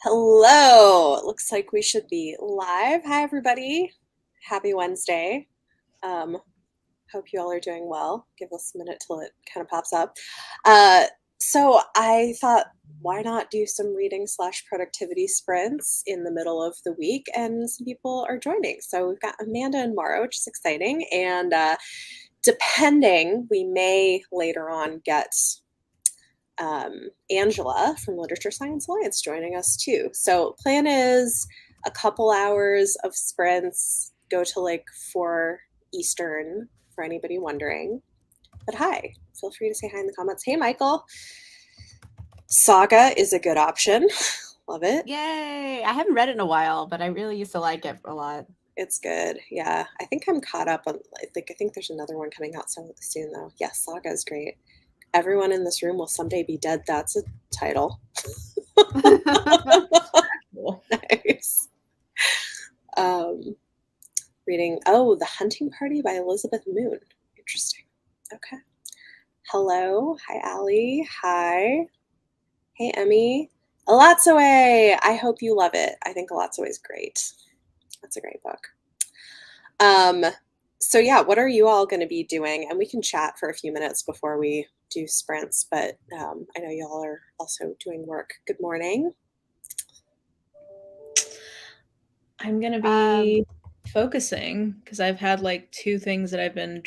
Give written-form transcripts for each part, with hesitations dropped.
Hello. It looks like we should be live. Hi, everybody. Happy Wednesday. Um, Hope you all are doing well. Give us a minute till it kind of pops up. Uh, so I thought, why not do some reading slash productivity sprints in the middle of the week? And some people are joining. So we've got Amanda and Mara, which is exciting. And depending, we may later on get Angela from Literature Science Alliance joining us too. So plan is a couple hours of sprints, go to like 4 Eastern for anybody wondering. But hi, feel free to say hi in the comments. Hey, Michael. Saga is a good option. Love it. Yay! I haven't read it in a while, but I really used to like it a lot. It's good. Yeah, I think I'm caught up on. I think there's another one coming out soon though. Yes, Saga is great. Everyone in this room will someday be dead. That's a title. Cool. Nice. Reading, The Hunting Party by Elizabeth Moon. Interesting. Okay. Hello. Hi, Allie. Hi. Hey, Emmy. Alatsoe. I hope you love it. I think Alatsoe is great. That's a great book. So yeah, what are you all going to be doing? And we can chat for a few minutes before we do sprints, but I know y'all are also doing work. Good morning. I'm going to be focusing because I've had like 2 things that I've been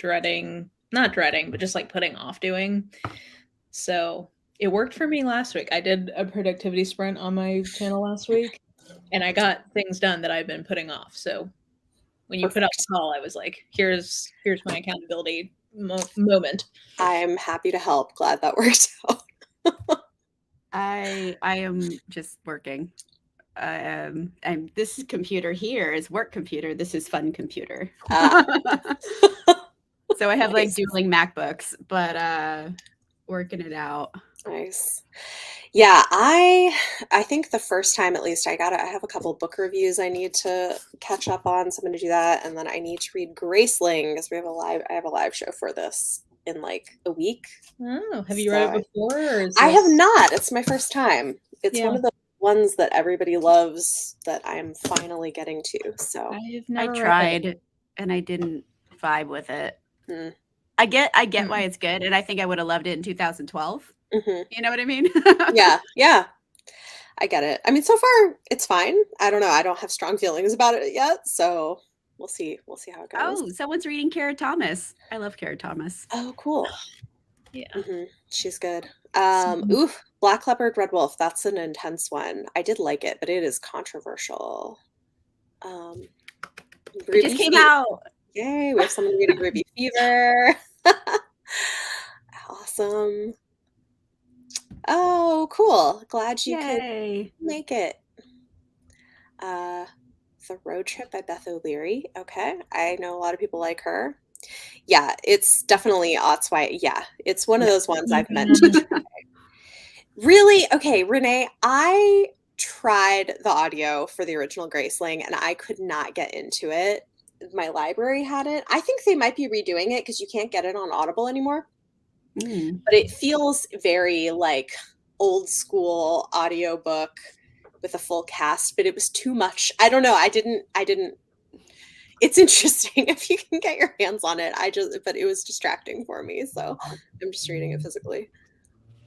not dreading, but just like putting off doing. So it worked for me last week. I did a productivity sprint on my channel last week and I got things done that I've been putting off. So when you put out the call, I was like, here's my accountability moment. I'm happy to help. Glad that worked out. I am just working. And this computer here is work computer. This is fun computer. So I have like dueling MacBooks, but working it out. Nice. Yeah, I think the first time at least I have a couple book reviews I need to catch up on, so I'm gonna do that, and then I need to read Graceling because I have a live show for this in like a week. Oh, have you read it before? Or I have not. It's my first time. It's one of the ones that everybody loves that I'm finally getting to. So I tried and I didn't vibe with it. I get why it's good, and I think I would have loved it in 2012. Mm-hmm. You know what I mean? Yeah. I get it. I mean, so far it's fine. I don't know. I don't have strong feelings about it yet, so we'll see. We'll see how it goes. Oh, someone's reading Kara Thomas. I love Kara Thomas. Oh, cool. Yeah. Mm-hmm. She's good. Black Leopard, Red Wolf. That's an intense one. I did like it, but it is controversial. It just came out. Yay, we have someone reading Ruby Fever. Awesome. Oh, cool. Glad you could make it. The Road Trip by Beth O'Leary. Okay. I know a lot of people like her. Yeah, it's definitely Otswhite. Yeah, it's one of those ones I've meant to try. Really? Okay, Renee, I tried the audio for the original Graceling and I could not get into it. My library had it. I think they might be redoing it because you can't get it on Audible anymore. But it feels very like old school audiobook with a full cast, but it was too much. I don't know. I didn't It's interesting if you can get your hands on it. But it was distracting for me, so I'm just reading it physically.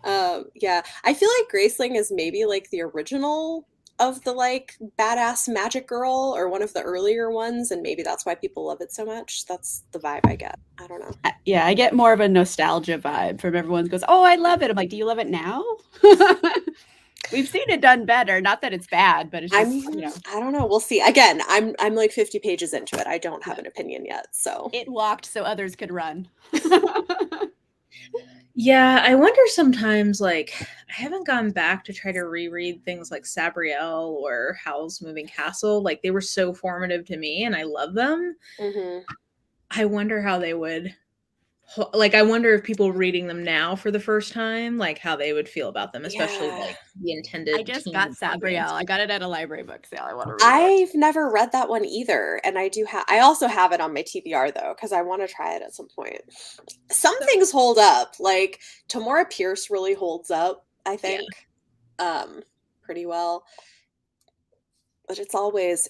Yeah, I feel like Graceling is maybe like the original of the like badass magic girl or one of the earlier ones, and maybe that's why people love it so much. That's the vibe I get. I don't know. Yeah, I get more of a nostalgia vibe from everyone who goes, "Oh, I love it." I'm like, "Do you love it now?" We've seen it done better. Not that it's bad, but it's just, I don't know. We'll see. Again, I'm like 50 pages into it. I don't have an opinion yet. So it walked so others could run. Yeah, I wonder sometimes, like, I haven't gone back to try to reread things like Sabriel or Howl's Moving Castle. Like, they were so formative to me, and I love them. Mm-hmm. I wonder how they would, like, I wonder if people reading them now for the first time, like, how they would feel about them, especially, like, the intended I just got Sabriel. I got it at a library book sale. I want to read it. I've never read that one either, and I also have it on my TBR, though, because I want to try it at some point. Some things hold up. Like, Tamora Pierce really holds up, I think, pretty well. but it's always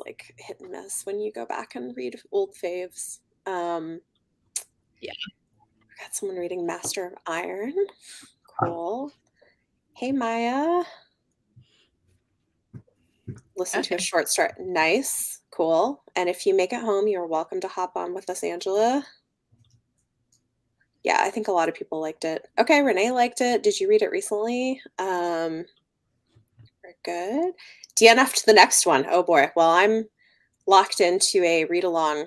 like hit and miss when you go back and read old faves. Yeah. We got someone reading Master of Iron. Cool. Hey, Maya. Listen to a short story. Nice. Cool. And if you make it home, you're welcome to hop on with us, Angela. Yeah, I think a lot of people liked it. Okay, Renee liked it. Did you read it recently? We're good. DNF to the next one. Oh boy. Well, I'm locked into a read along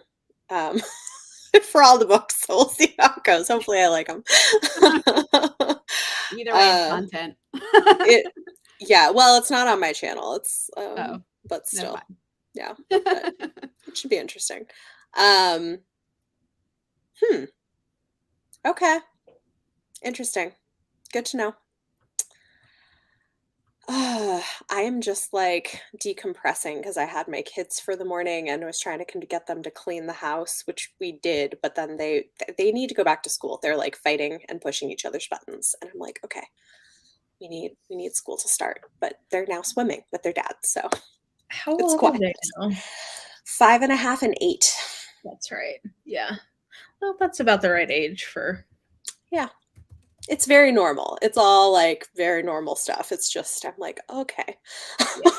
for all the books, so we'll see how it goes. Hopefully, I like them. Either way, it's content. Yeah, well, it's not on my channel. It's but still, No, yeah, but it should be interesting. Okay, interesting. Good to know. I am just like decompressing because I had my kids for the morning and was trying to get them to clean the house, which we did, but then they need to go back to school. They're like fighting and pushing each other's buttons, and I'm like, okay, we need school to start, but they're now swimming with their dad, so how old are they now? 5.5 and 8. That's right. Yeah. Well, that's about the right age for. Yeah. It's very normal. It's all like very normal stuff. It's just, I'm like, okay, Yeah.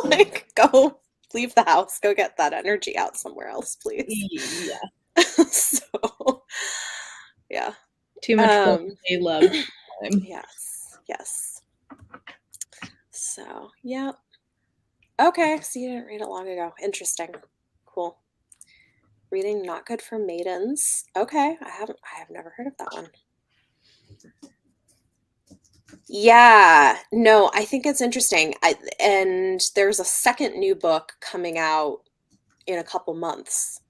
like go leave the house, go get that energy out somewhere else, please. Yeah. So, yeah. Too much they love. Yes. So, yeah. Okay, so you didn't read it long ago. Interesting. Cool. Reading Not Good for Maidens. Okay, I have never heard of that one. Yeah, no, I think it's interesting. And there's a second new book coming out in a couple months,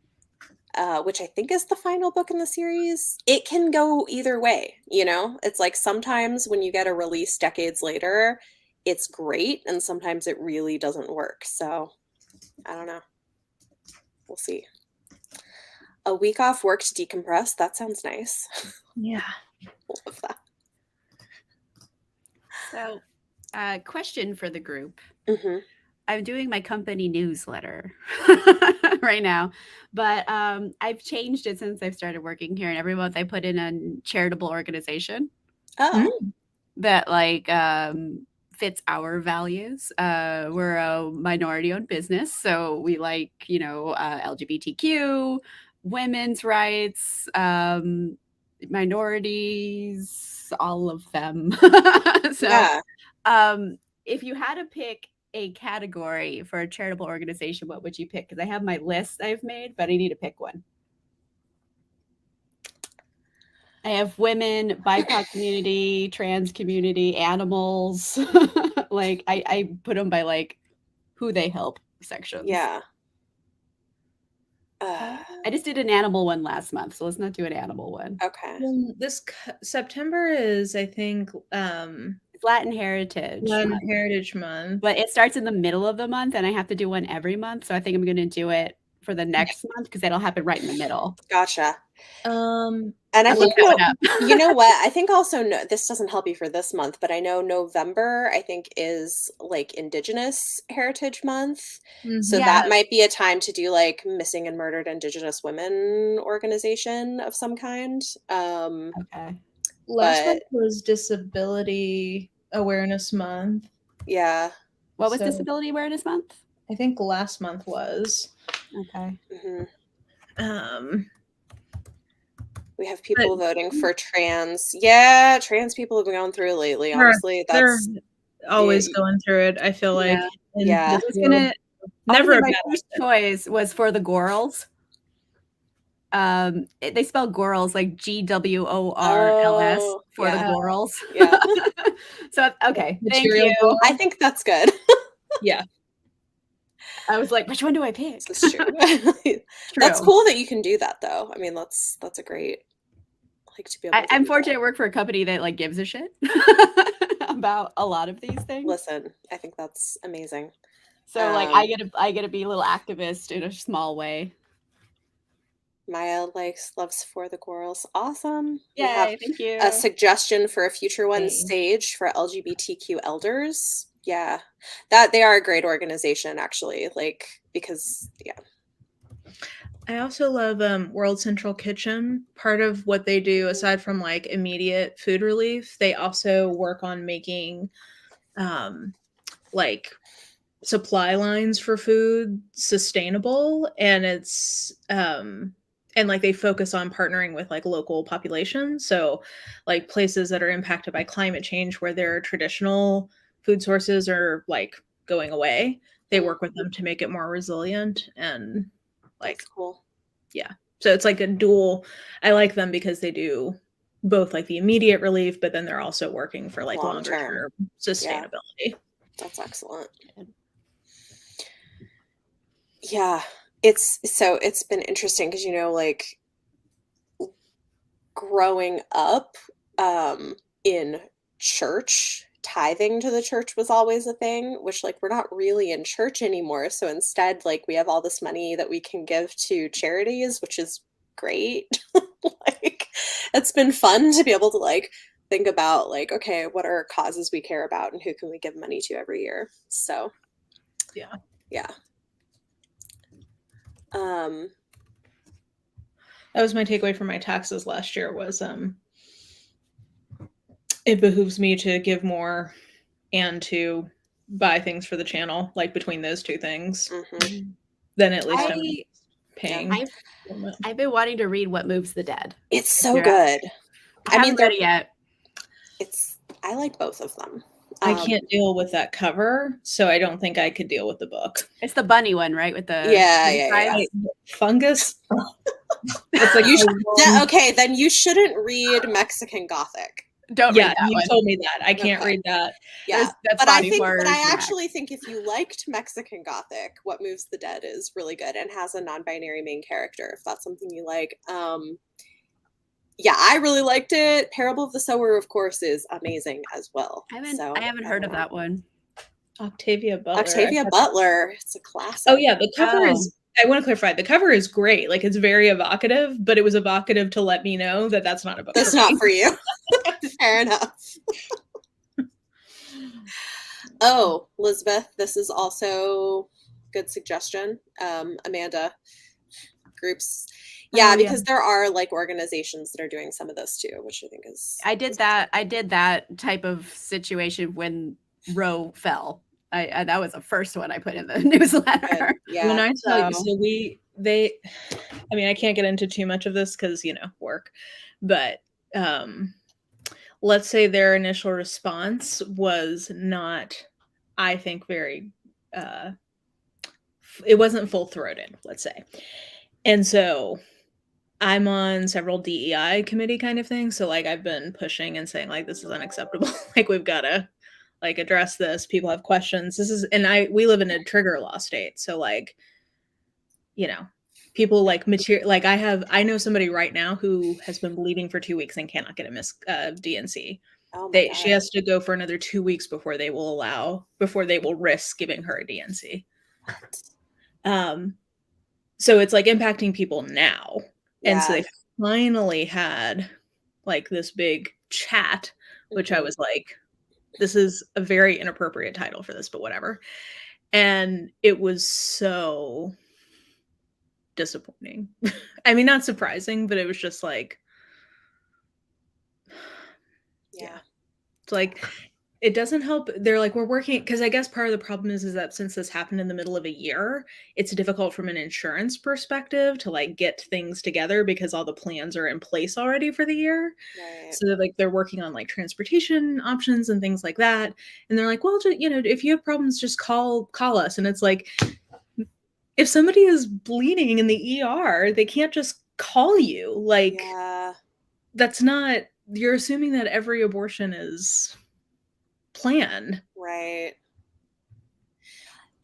which I think is the final book in the series. It can go either way, you know? It's like sometimes when you get a release decades later, it's great, and sometimes it really doesn't work. So, I don't know. We'll see. A week off work to decompress. That sounds nice. Yeah. Love that. So, question for the group. Mm-hmm. I'm doing my company newsletter right now, but I've changed it since I've started working here. And every month I put in a charitable organization that like fits our values. We're a minority-owned business, so we like, LGBTQ, women's rights, minorities, all of them. So, yeah. If you had to pick a category for a charitable organization, what would you pick? Because I have my list I've made, but I need to pick one. I have women, BIPOC community, trans community, animals. Like I put them by like who they help sections. Yeah. I just did an animal one last month, so let's not do an animal one. Okay. Well, this September is, I think, Latin Heritage Month. But it starts in the middle of the month, and I have to do one every month. So I think I'm going to do it for the next month because it'll happen right in the middle. Gotcha. And I think you know what? I think also this doesn't help you for this month, but I know November I think is like Indigenous Heritage Month, so that might be a time to do like missing and murdered Indigenous women organization of some kind. Okay. Last month was Disability Awareness Month. Yeah. What was Disability Awareness Month? I think last month was. Okay. Mm-hmm. We have people voting for trans. Yeah, trans people have been going through it lately. Honestly, they're always going through it. I feel like. Yeah. Never. My first choice was for the Gorals. They spell Gorals like GWORLS for the Gorals. Yeah. So okay, thank you. I think that's good. Yeah. I was like, which one do I pick? This is true. That's cool that you can do that, though. I mean, that's a great. Like to be able. I'm fortunate to work for a company that like gives a shit about a lot of these things. Listen, I think that's amazing. So like I get to be a little activist in a small way. Maya loves For the Girls. Awesome. We have Yay, thank a you. suggestion for a future one, Hey. Sage for LGBTQ elders. Yeah. That they are a great organization actually, like because yeah. I also love World Central Kitchen. Part of what they do, aside from like immediate food relief, they also work on making like supply lines for food sustainable, and it's and like they focus on partnering with like local populations, so like places that are impacted by climate change where their traditional food sources are like going away, they work with them to make it more resilient. And like that's cool. Yeah, so it's like a dual. I like them because they do both like the immediate relief, but then they're also working for like longer term sustainability. Yeah. That's excellent. Yeah, it's been interesting because like growing up in church, tithing to the church was always a thing, which like we're not really in church anymore. So instead, like we have all this money that we can give to charities, which is great. Like it's been fun to be able to like think about like, okay, what are causes we care about and who can we give money to every year? So yeah. That was my takeaway from my taxes last year was it behooves me to give more and to buy things for the channel, like between those two things. Then at least I'm paying. I've been wanting to read What Moves the Dead. It's so good. I haven't read it yet. I like both of them. I can't deal with that cover, so I don't think I could deal with the book. It's the bunny one, right? With the yeah. Fungus. It's like okay, then you shouldn't read Mexican Gothic. Don't read that you one. told me that. I can't read that. Yeah, but I actually think if you liked Mexican Gothic, What Moves the Dead is really good and has a non-binary main character. If that's something you like, yeah, I really liked it. Parable of the Sower, of course, is amazing as well. I haven't heard of that one. Octavia Butler. It's a classic. Oh yeah, the cover is. I want to clarify. The cover is great. Like it's very evocative, but it was evocative to let me know that that's not a book. That's not for you. Fair enough. Oh, Elizabeth, this is also good suggestion. Amanda, groups. Yeah, because there are like organizations that are doing some of this too, which I think is. I did that type of situation when Roe fell. That was the first one I put in the newsletter. Yeah. When I tell you, I mean, I can't get into too much of this because work, but let's say their initial response was not, I think, very. It wasn't full-throated, let's say, and so. I'm on several DEI committee kind of things. So like I've been pushing and saying like, this is unacceptable. Like we've got to like address this. People have questions. We live in a trigger law state. So like, people like I know somebody right now who has been bleeding for 2 weeks and cannot get a DNC. Oh She has to go for another 2 weeks before they will risk giving her a DNC. So it's like impacting people now. And so they finally had like this big chat, which I was like, this is a very inappropriate title for this, but whatever. And it was so disappointing. I mean, not surprising, but it was just like, yeah. It's like, it doesn't help. They're like, we're working, because I guess part of the problem is that since this happened in the middle of a year, it's difficult from an insurance perspective to like get things together because all the plans are in place already for the year. Right. So they're working on like transportation options and things like that. And they're like, well, just, if you have problems, just call us. And it's like, if somebody is bleeding in the ER, they can't just call you. Like, that's not, you're assuming that every abortion is planned. Right.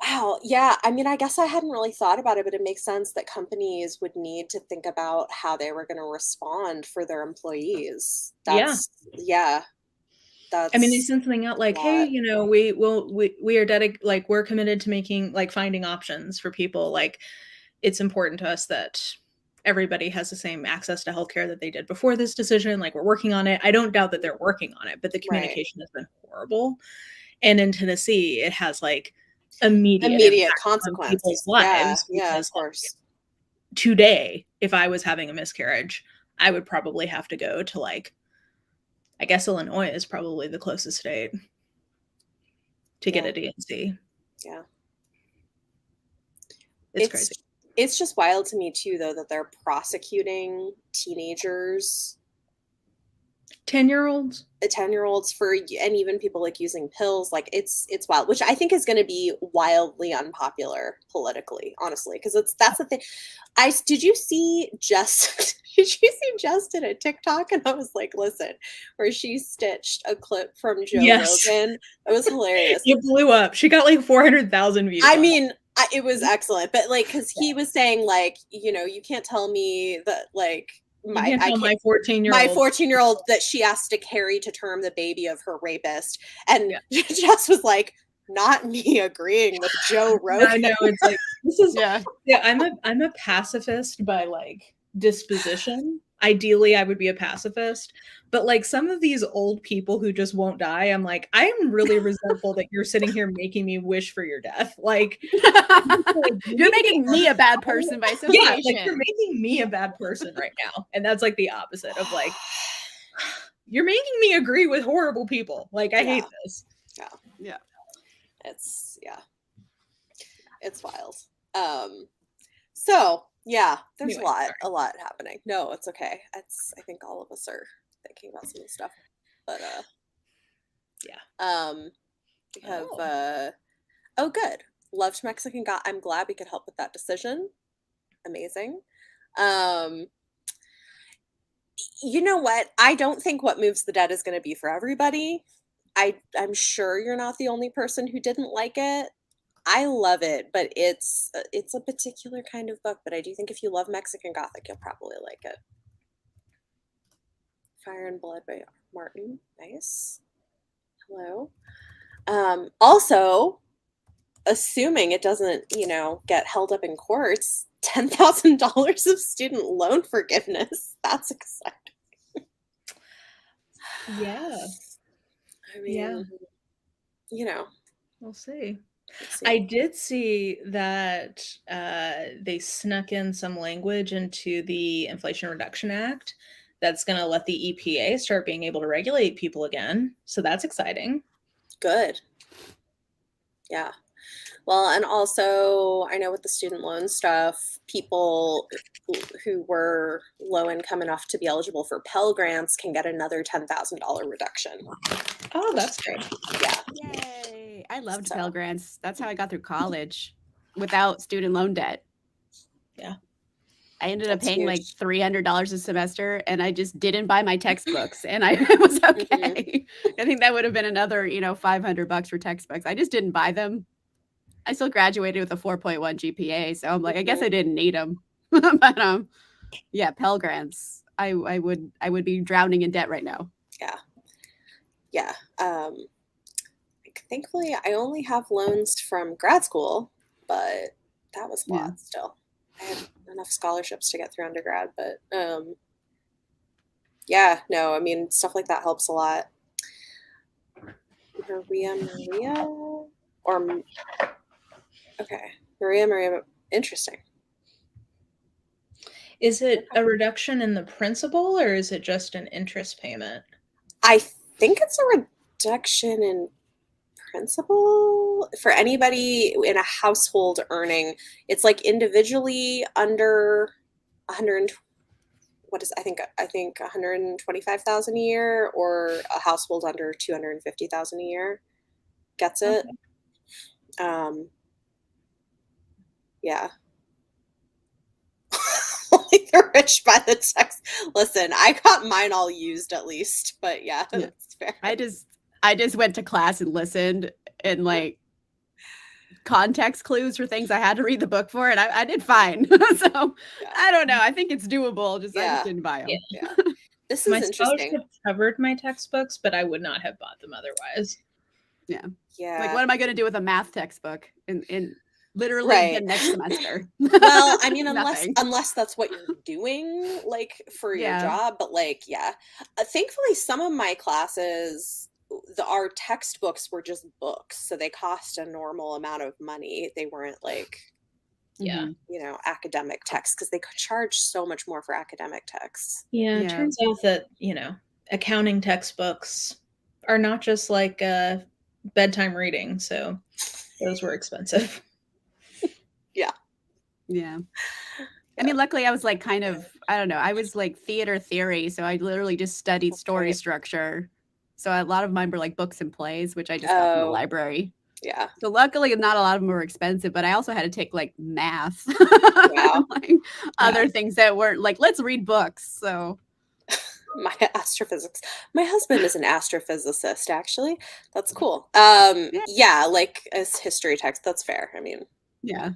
Wow. Yeah. I mean, I guess I hadn't really thought about it, but it makes sense that companies would need to think about how they were going to respond for their employees. I mean, they send something out like, hey, we are dedicated, like we're committed to making, like finding options for people. Like it's important to us that everybody has the same access to healthcare that they did before this decision. Like, we're working on it. I don't doubt that they're working on it, but the communication has been horrible. And in Tennessee, it has like immediate consequences on people's lives. Yeah, of course. Today, if I was having a miscarriage, I would probably have to go to like, I guess Illinois is probably the closest state to get a DNC. Yeah. It's crazy. It's just wild to me too, though, that they're prosecuting teenagers, 10-year-olds for, and even people like using pills. Like it's wild, which I think is going to be wildly unpopular politically, honestly, because that's the thing. Did you see Jess did a TikTok, and I was like, listen, where she stitched a clip from Joe Rogan. It was hilarious. It blew up. She got like 400,000 views. I mean, it was excellent, but like, because he was saying like, you can't tell me that like my 14-year-old that she has to carry to term the baby of her rapist, and Jess was like, not me agreeing with Joe Rogan. I know, it's like, this is I'm a pacifist by like disposition. Ideally, I would be a pacifist, but like some of these old people who just won't die, I'm like, I'm really resentful that you're sitting here making me wish for your death. Like, you're making me a bad person by association. Yeah, like you're making me a bad person right now, and that's like the opposite of like, you're making me agree with horrible people. Like, I hate this. Yeah. It's wild. So yeah, there's a lot happening. No, it's okay. I think all of us are thinking about some of the stuff, but we have good. Loved Mexican God. I'm glad we could help with that decision. Amazing. You know what? I don't think What Moves the Dead is going to be for everybody. I'm sure you're not the only person who didn't like it. I love it, but it's a particular kind of book. But I do think if you love Mexican Gothic, you'll probably like it. Fire and Blood by Martin. Nice. Hello. Also, assuming it doesn't, get held up in courts, $10,000 of student loan forgiveness. That's exciting. Yeah. I mean, we'll see. I did see that they snuck in some language into the Inflation Reduction Act that's going to let the EPA start being able to regulate people again. So that's exciting. Good. Yeah. Well, and also I know with the student loan stuff, people who were low income enough to be eligible for Pell Grants can get another $10,000 reduction. Oh, that's great. Yeah. Yay. I loved Pell Grants. That's how I got through college without student loan debt. Yeah. I ended up paying like $300 a semester, and I just didn't buy my textbooks, and I was okay. Mm-hmm. I think that would have been another, $500 for textbooks. I just didn't buy them. I still graduated with a 4.1 GPA, so I'm like, I guess I didn't need them. But yeah, Pell Grants. I would be drowning in debt right now. Yeah. Thankfully, I only have loans from grad school, but that was a lot still. I had enough scholarships to get through undergrad, but stuff like that helps a lot. Maria, interesting. Is it a reduction in the principal, or is it just an interest payment? I think it's a reduction in principal for anybody in a household earning. It's like individually under 100. I think 125,000 a year, or a household under 250,000 a year gets it. Okay. Yeah. The rich by the text. Listen, I got mine all used at least, but yeah, that's fair. I just went to class and listened, and like context clues for things I had to read the book for, and I did fine. So I don't know. I think it's doable. I just didn't buy them. Yeah. This is interesting. My scholarship covered my textbooks, but I would not have bought them otherwise. Yeah. Like, what am I going to do with a math textbook in literally the next semester. Well, I mean, Nothing. unless that's what you're doing, like, for your Yeah. job, but, like, yeah. Thankfully, some of my classes, our textbooks were just books, so they cost a normal amount of money. They weren't, like, Yeah. academic texts, because they could charge so much more for academic texts. Yeah, it Yeah. turns out that, accounting textbooks are not just like bedtime reading, so those were expensive. Yeah. Yeah. I mean, luckily I was like kind of, I don't know, I was like theater theory, so I literally just studied story structure. So a lot of mine were like books and plays, which I just got from the library. Yeah. So luckily not a lot of them were expensive, but I also had to take like math. Wow. Like other things that weren't like, let's read books. So my astrophysics. My husband is an astrophysicist, actually. That's cool. Yeah, like as history text, that's fair. I mean, yeah.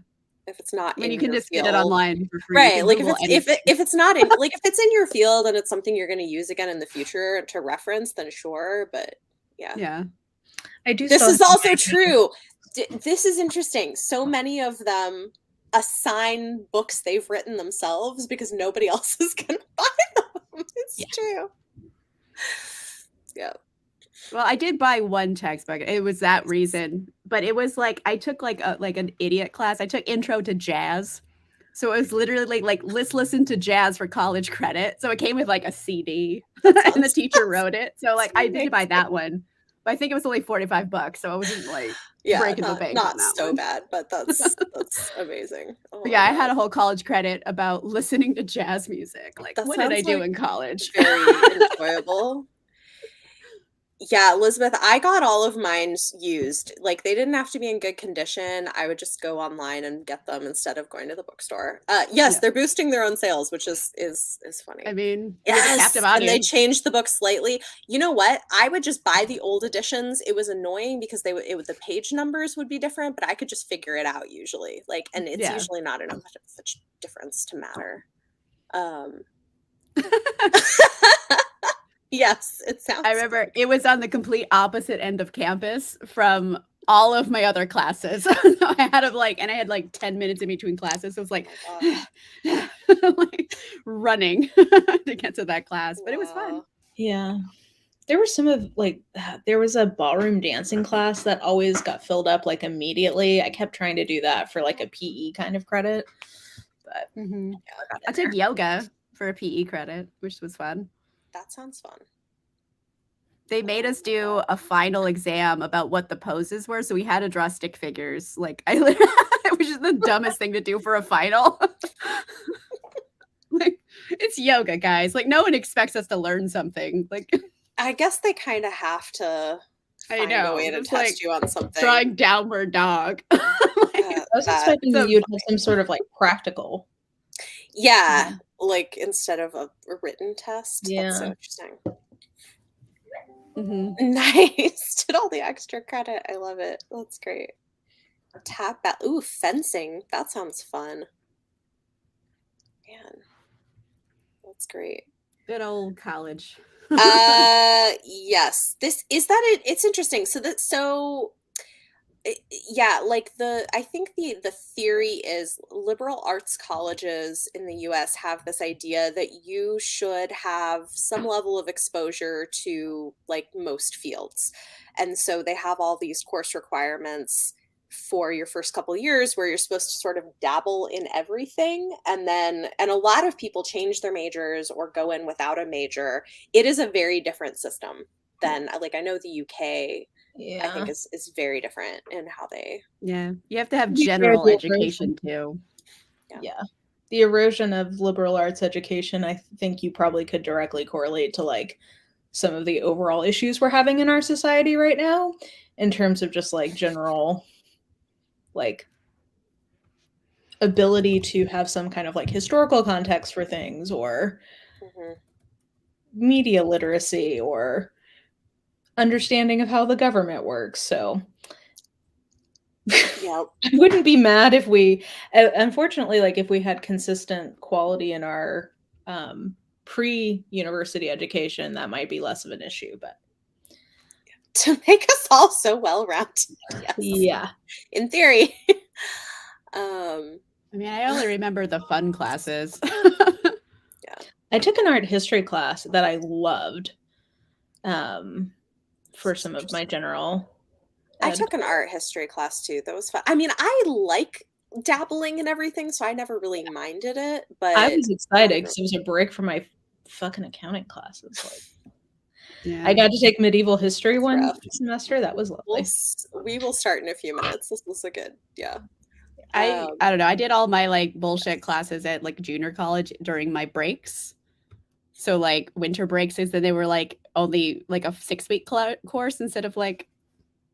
if it's not I mean, in you can your just get field, it online for free. right? Like Google if it's not in like if it's in your field and it's something you're going to use again in the future to reference, then sure. But yeah, I do. This is also true. This is interesting. So many of them assign books they've written themselves because nobody else is going to buy them. It's true. Yeah. Well, I did buy one textbook. It was that reason, but it was like I took like an idiot class. I took Intro to Jazz, so it was literally like let's listen to jazz for college credit. So it came with like a CD, and the teacher wrote it. So like I did buy that one, but I think it was only $45, so I wasn't like breaking the bank. Not on that so one. bad, but that's amazing. Oh yeah, I had a whole college credit about listening to jazz music. Like, what did I do in college? Very enjoyable. Yeah, Elizabeth, I got all of mine used. Like, they didn't have to be in good condition. I would just go online and get them instead of going to the bookstore. Yes, they're boosting their own sales, which is funny. I mean, yes, and they changed the book slightly. You know what? I would just buy the old editions. It was annoying because the page numbers would be different, but I could just figure it out usually. Like, and it's usually not enough such difference to matter. Yes, it sounds. I remember it was on the complete opposite end of campus from all of my other classes. So I had I had like 10 minutes in between classes. So it was like, like running to get to that class, but it was fun. Yeah. There were there was a ballroom dancing class that always got filled up like immediately. I kept trying to do that for like a PE kind of credit, but I took yoga for a PE credit, which was fun. That sounds fun. They made us do a final exam about what the poses were, so we had to draw stick figures. Like it was just the dumbest thing to do for a final. Like, it's yoga, guys. Like, no one expects us to learn something. Like, I guess they kind of have to find a way to test you on something. Drawing downward dog. I was expecting you'd have some sort of like practical. Yeah, like instead of a written test. Yeah. That's so interesting. Nice. Did all the extra credit. I love it. That's great. Tap bat. Ooh, fencing. That sounds fun. Man, that's great. Good old college. Yes. It's interesting. Yeah, like I think the theory is liberal arts colleges in the US have this idea that you should have some level of exposure to like most fields. And so they have all these course requirements for your first couple of years where you're supposed to sort of dabble in everything. And a lot of people change their majors or go in without a major. It is a very different system than I know the UK I think is very different in how they. Yeah, you have to have general education too. Yeah, the erosion of liberal arts education, I think you probably could directly correlate to like some of the overall issues we're having in our society right now, in terms of just like general, like ability to have some kind of like historical context for things, or media literacy, or understanding of how the government works. So I wouldn't be mad if we, unfortunately, like if we had consistent quality in our pre-university education, that might be less of an issue, but to make us all so well-rounded. Yes. Yeah. In theory. Um, I mean, I only remember the fun classes. yeah. I took an art history class that I loved for some of my general I ed. took an art history class too. That was fun. I mean, I like dabbling and everything, so I never really minded it, but I was excited not because it was a break from my fucking accounting classes. Like, Yeah. I got to take medieval history one rough. semester. That was lovely. We will start in a few minutes. This was a good, yeah. I don't know. I did all my like bullshit classes at like junior college during my breaks. So like winter breaks is that they were like only like a 6-week course instead of like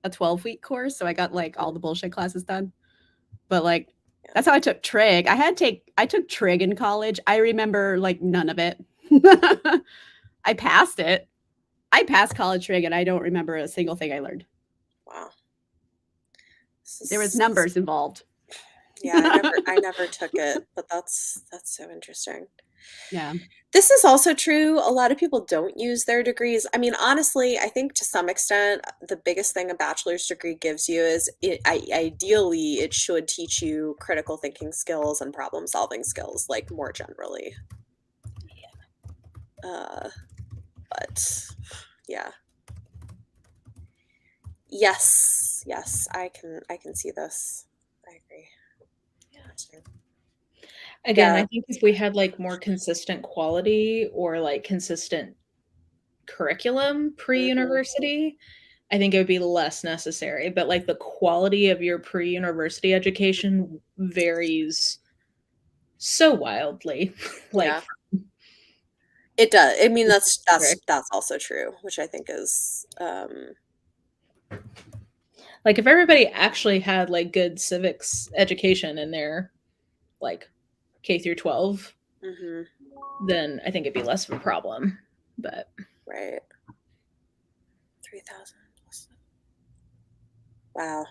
a 12-week course. So I got like all the bullshit classes done. But like that's how I took trig. I took trig in college. I remember like none of it. I passed it. I passed college trig and I don't remember a single thing I learned. Wow. There was numbers involved. Yeah, I never took it, but that's so interesting. Yeah. This is also true. A lot of people don't use their degrees. I mean, honestly, I think to some extent, the biggest thing a bachelor's degree gives you is ideally it should teach you critical thinking skills and problem solving skills, like more generally. But yeah. Yes, I can see this. I agree. Yeah. Again, Yeah. I think if we had like more consistent quality or like consistent curriculum pre-university, I think it would be less necessary. But like the quality of your pre-university education varies so wildly. Like, Yeah. It does. I mean, that's Correct. also true, which I think is like if everybody actually had like good civics education in their like K through 12, then I think it'd be less of a problem. But right. 3,000. Wow.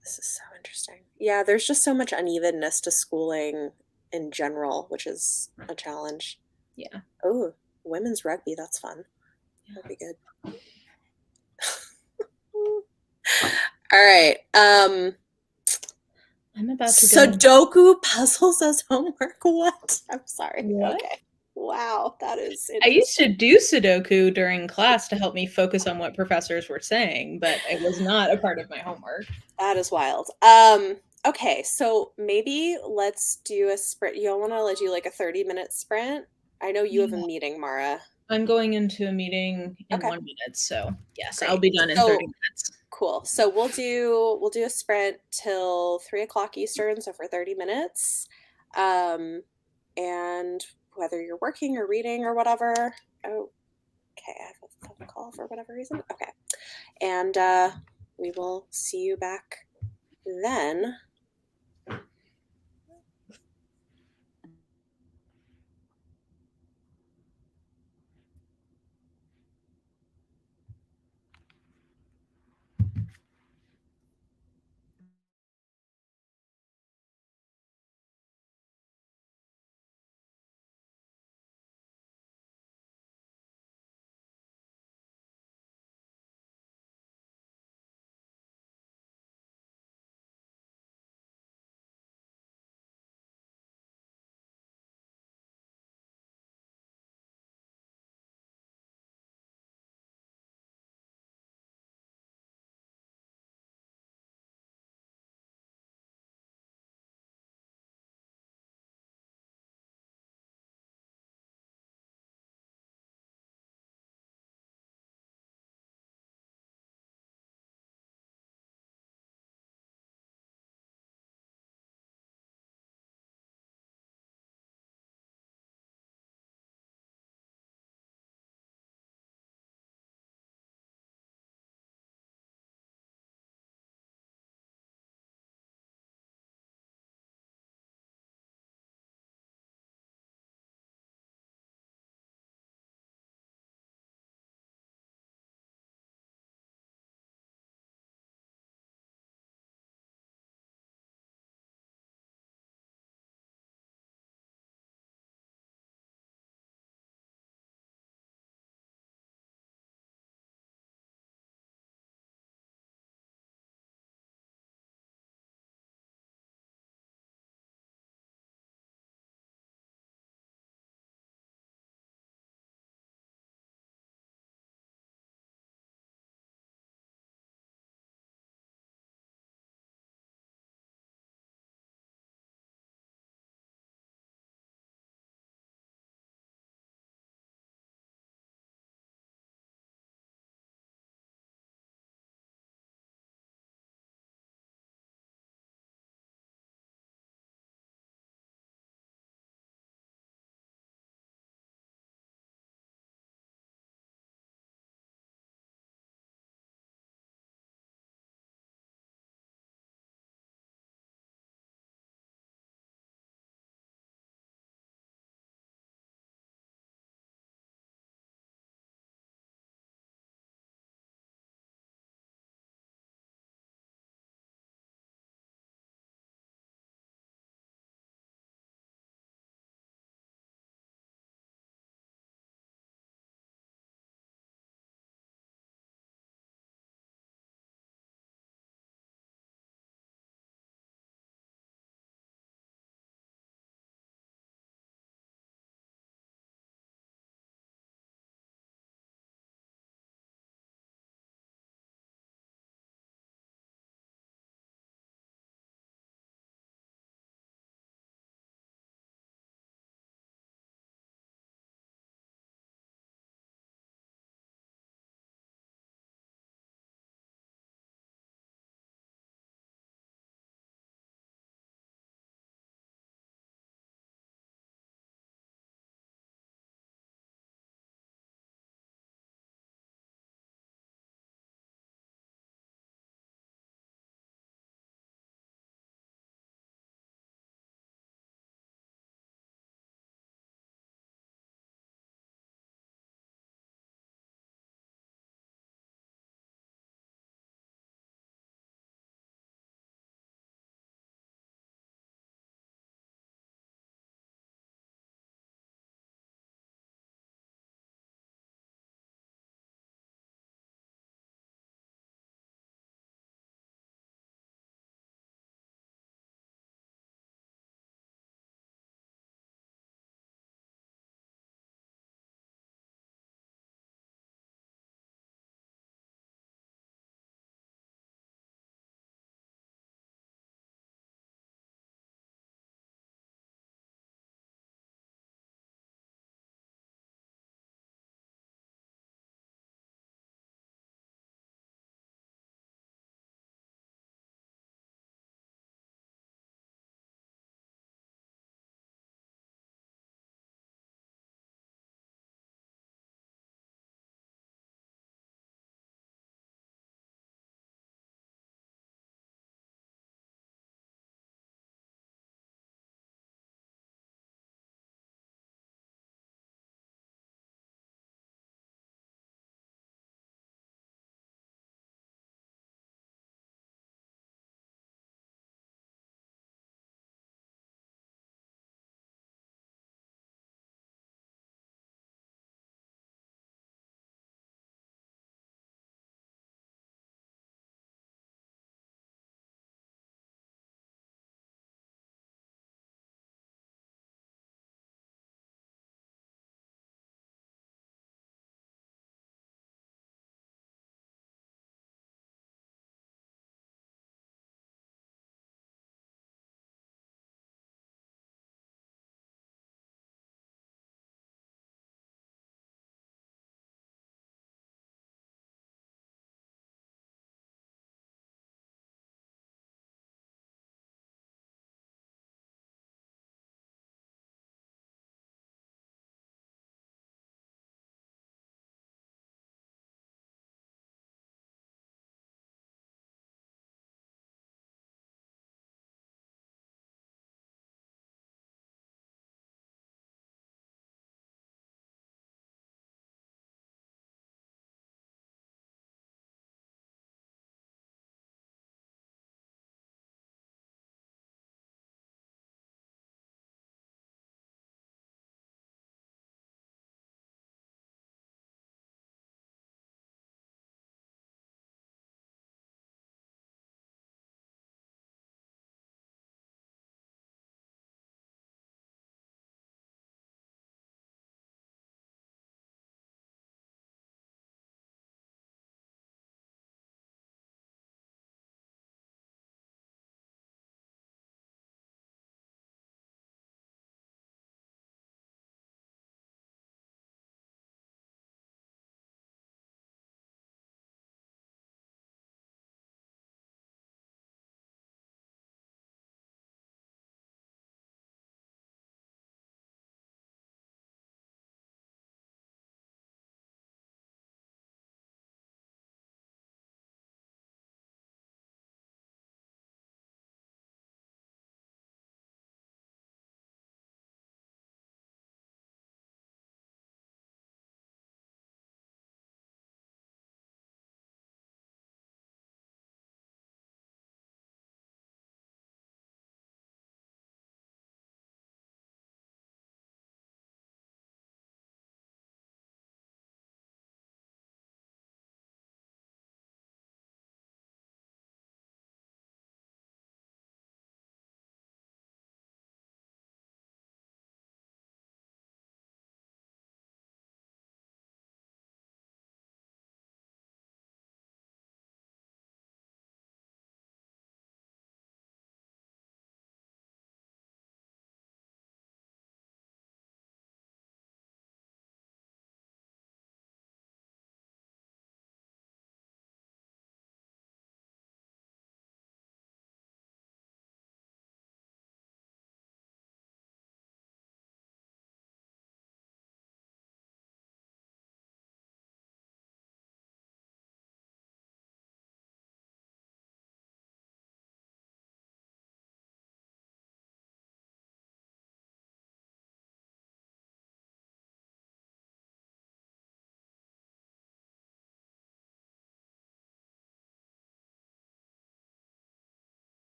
This is so interesting. Yeah, there's just so much unevenness to schooling in general, which is a challenge. yeah. Oh, women's rugby, that's fun. That'd be good. All right. I'm about to go. Sudoku puzzles as homework. What? I'm sorry. What? Okay. Wow, that is I used interesting. to do Sudoku during class to help me focus on what professors were saying, but it was not a part of my homework. That is wild. Okay, so maybe let's do a sprint. You want to let you like a 30-minute sprint? I know you have a meeting, Mara. I'm going into a meeting in Okay. 1 minute, so yes, Great. I'll be done in So 30 minutes. cool. So we'll do a sprint till 3 o'clock Eastern, so for 30 minutes. And whether you're working or reading or whatever. Oh, okay, I have a phone call for whatever reason. Okay. And we will see you back then.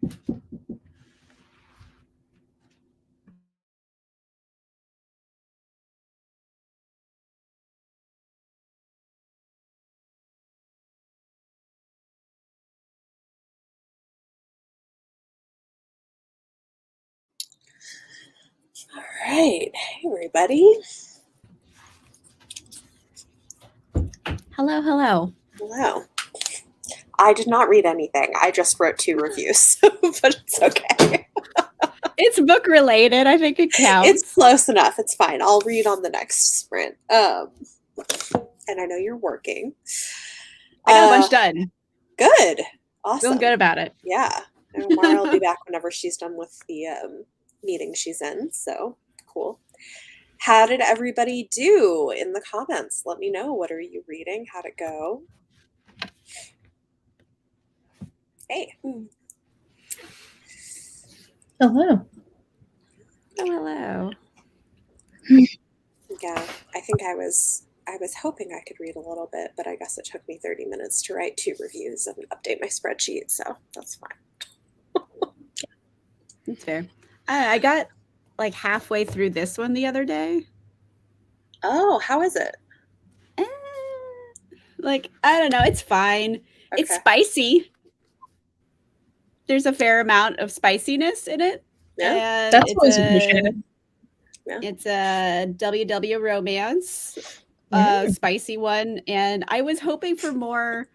All right. Hey, everybody. Hello, hello. Hello. I did not read anything. I just wrote 2 reviews, but it's okay. It's book related. I think it counts. It's close enough. It's fine. I'll read on the next sprint. And I know you're working. I got a bunch done. Good. Awesome. Feeling good about it. Yeah. And Mara will be back whenever she's done with the meeting she's in. So cool. How did everybody do in the comments? Let me know. What are you reading? How'd it go? Hey. Hello. Hello. Yeah, I think I was hoping I could read a little bit, but I guess it took me 30 minutes to write 2 reviews and update my spreadsheet, so that's fine. That's fair. I got like halfway through this one the other day. Oh, how is it? Like, I don't know. It's fine. Okay. It's spicy. There's a fair amount of spiciness in it. Yeah. And That's always appreciated. Yeah. It's a WW romance, spicy one. And I was hoping for more,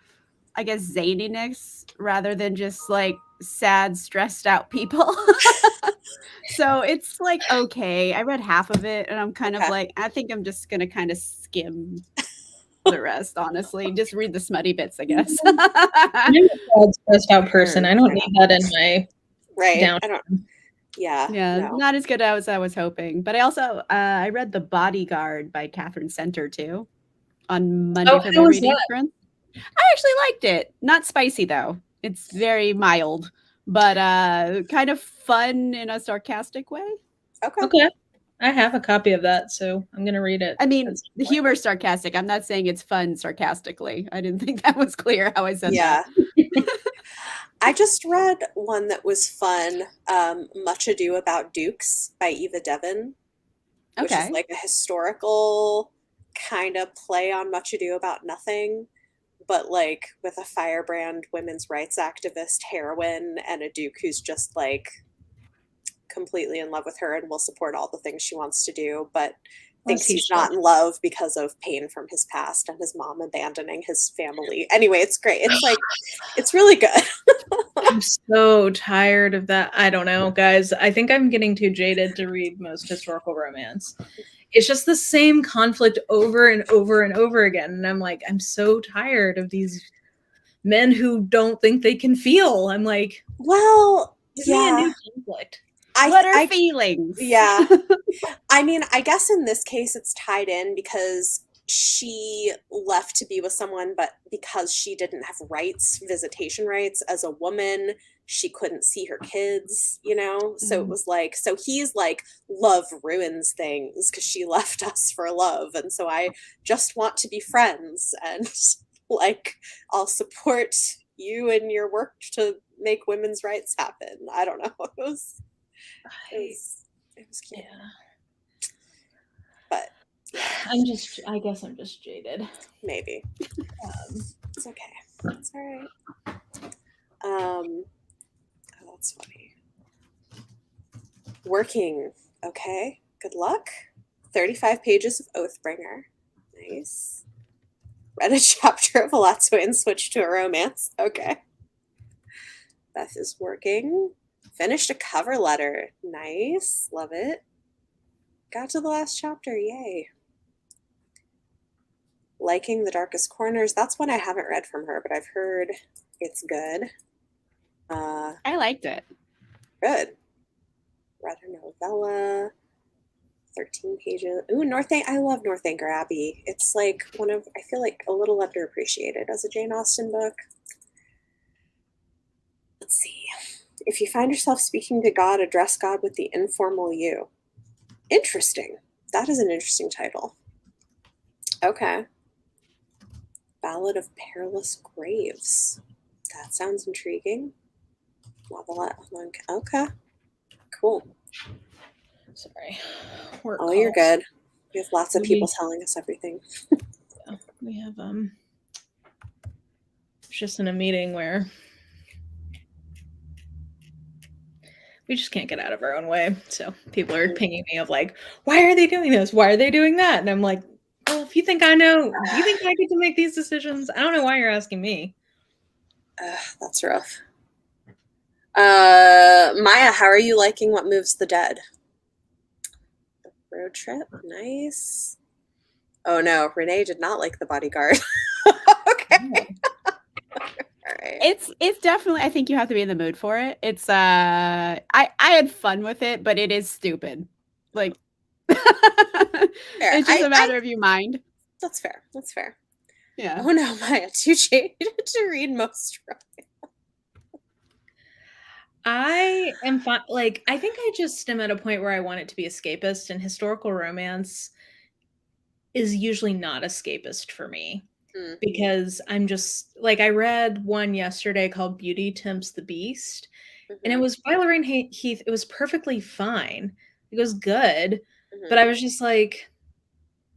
I guess, zaniness rather than just like sad, stressed out people. So it's like, okay, I read half of it and I'm kind of like, I think I'm just going to kind of skim the rest, honestly. Just read the smutty bits, I guess. I'm a sad, stressed out person. I don't need that in my down. I don't. Yeah. Yeah, no. not as good as I was hoping. But I also I read The Bodyguard by Hudson St too on Monday for my reading friends. I actually liked it. Not spicy though. It's very mild, but kind of fun in a sarcastic way. Okay. I have a copy of that, so I'm going to read it. I mean, the humor is sarcastic. I'm not saying it's fun sarcastically. I didn't think that was clear how I said that. I just read one that was fun, Much Ado About Dukes by Eva Devon, which is like a historical kind of play on Much Ado About Nothing, but like with a firebrand women's rights activist heroine and a duke who's just like completely in love with her and will support all the things she wants to do, but thinks he's not in love because of pain from his past and his mom abandoning his family. Anyway, it's great. It's like, it's really good. I'm so tired of that. I don't know, guys. I think I'm getting too jaded to read most historical romance. It's just the same conflict over and over and over again. And I'm like, I'm so tired of these men who don't think they can feel. I'm like, well, give me a new conflict. What are feelings? Yeah. I mean, I guess in this case it's tied in because she left to be with someone, but because she didn't have rights, visitation rights as a woman, she couldn't see her kids, you know? So it was like, so he's like, love ruins things because she left us for love. And so I just want to be friends and like, I'll support you in your work to make women's rights happen. I don't know. It was cute. Yeah. But I guess I'm just jaded. Maybe. It's okay. It's all right. Oh, that's funny. Working. Okay. Good luck. 35 pages of Oathbringer. Nice. Read a chapter of Alatso and switched to a romance. Okay. Beth is working. Finished a cover letter. Nice. Love it. Got to the last chapter. Yay. Liking the Darkest Corners. That's one I haven't read from her, but I've heard it's good. I liked it. Good. Read her novella. 13 pages. Ooh, I love North Anchor Abbey. It's like I feel like a little underappreciated as a Jane Austen book. Let's see. If you find yourself speaking to God, address God with the informal you. Interesting. That is an interesting title. Okay. Ballad of Perilous Graves. That sounds intriguing. Novelette. Okay. Cool. Sorry. Work Oh, you're calls. good. We have lots of people telling us everything. Yeah, we have just in a meeting where we just can't get out of our own way. So people are pinging me of like, why are they doing this? Why are they doing that? And I'm like, well, if you think I know, do you think I get to make these decisions? I don't know why you're asking me. That's rough. Maya, how are you liking What Moves the Dead? The road trip, nice. Oh no, Renee did not like The Bodyguard. Okay. All right. It's definitely, I think you have to be in the mood for it. It's I had fun with it, but it is stupid. Like it's just a matter of you mind. That's fair. That's fair. Yeah. Oh no, Maya, you changed to read most romance. I am fine. Like, I think I just am at a point where I want it to be escapist, and historical romance is usually not escapist for me because I'm just like, I read one yesterday called Beauty Tempts the Beast, and it was by Lorraine Heath. It was perfectly fine. It was good, but I was just like,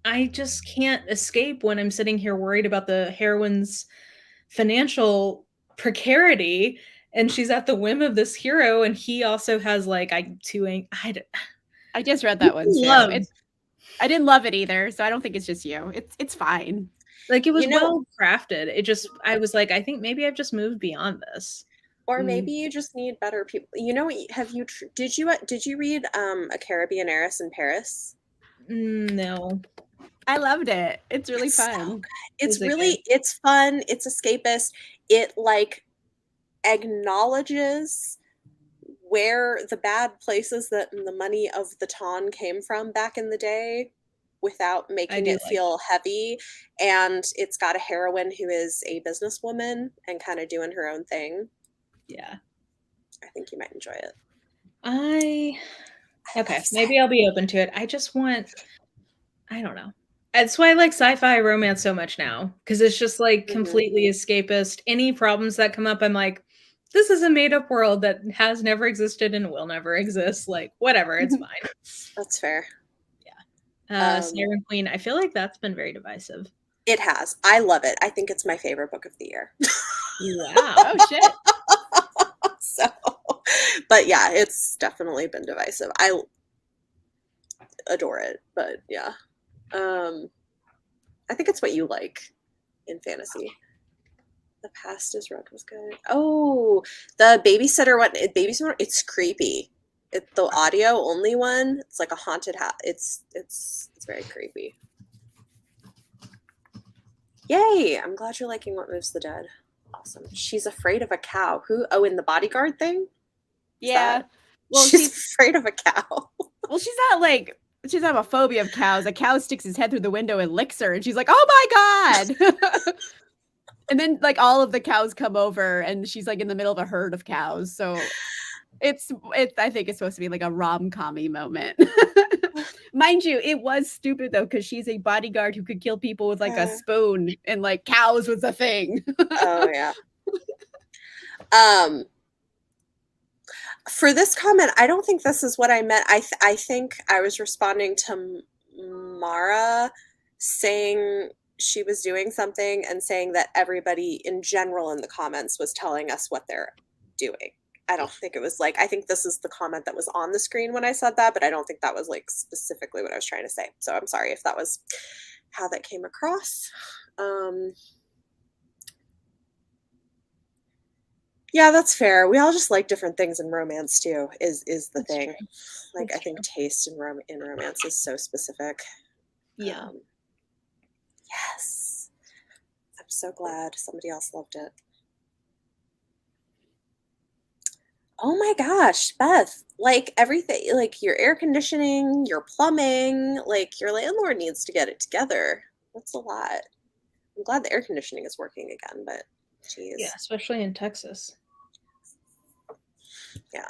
I just can't escape when I'm sitting here worried about the heroine's financial precarity, and she's at the whim of this hero, and he also has like I just read that one too. I didn't love it either, so I don't think it's just you. It's fine. Like, it was well crafted. It just, I was like, I think maybe I've just moved beyond this. Or maybe you just need better people. You know, did you read A Caribbean Heiress in Paris? No. I loved it. It's really fun. So good. It's fun. It's escapist. It like acknowledges where the bad places that the money of the ton came from back in the day without making it feel heavy. And it's got a heroine who is a businesswoman and kind of doing her own thing. Yeah. I think you might enjoy it. Okay, maybe I'll be open to it. I just want, I don't know. That's why I like sci-fi romance so much now, because it's just like completely escapist. Any problems that come up, I'm like, this is a made-up world that has never existed and will never exist. Like, whatever, it's fine. That's fair. Yeah. Siren Queen, I feel like that's been very divisive. It has. I love it. I think it's my favorite book of the year. Wow. Oh shit. So, but yeah, it's definitely been divisive. I adore it, but yeah. I think it's what you like in fantasy. The Past is Red was good. Oh, the babysitter one. Babysitter. It's creepy. It's the audio only one. It's like a haunted house. It's very creepy. Yay! I'm glad you're liking What Moves the Dead. Awesome. She's afraid of a cow. Who? Oh, in the bodyguard thing? Yeah. Well, she's afraid of a cow. Well, she's not like, she doesn't have a phobia of cows. A cow sticks his head through the window and licks her, and she's like, "Oh my god!" And then like all of the cows come over, and she's like in the middle of a herd of cows. So it's I think it's supposed to be like a rom-com-y moment. Mind you, it was stupid though, because she's a bodyguard who could kill people with like a spoon, and like cows was a thing. Oh yeah. For this comment, I don't think this is what I meant. I think I was responding to Mara saying she was doing something and saying that everybody in general in the comments was telling us what they're doing. I don't think it was like, I think this is the comment that was on the screen when I said that, but I don't think that was like specifically what I was trying to say. So I'm sorry if that was how that came across. Yeah, that's fair. We all just like different things in romance too, is the thing. Like, I think taste in romance is so specific. Yeah. Yes. I'm so glad somebody else loved it. Oh my gosh, Beth, like everything, like your air conditioning, your plumbing, like your landlord needs to get it together. That's a lot. I'm glad the air conditioning is working again, but geez. Yeah, especially in Texas. Yeah.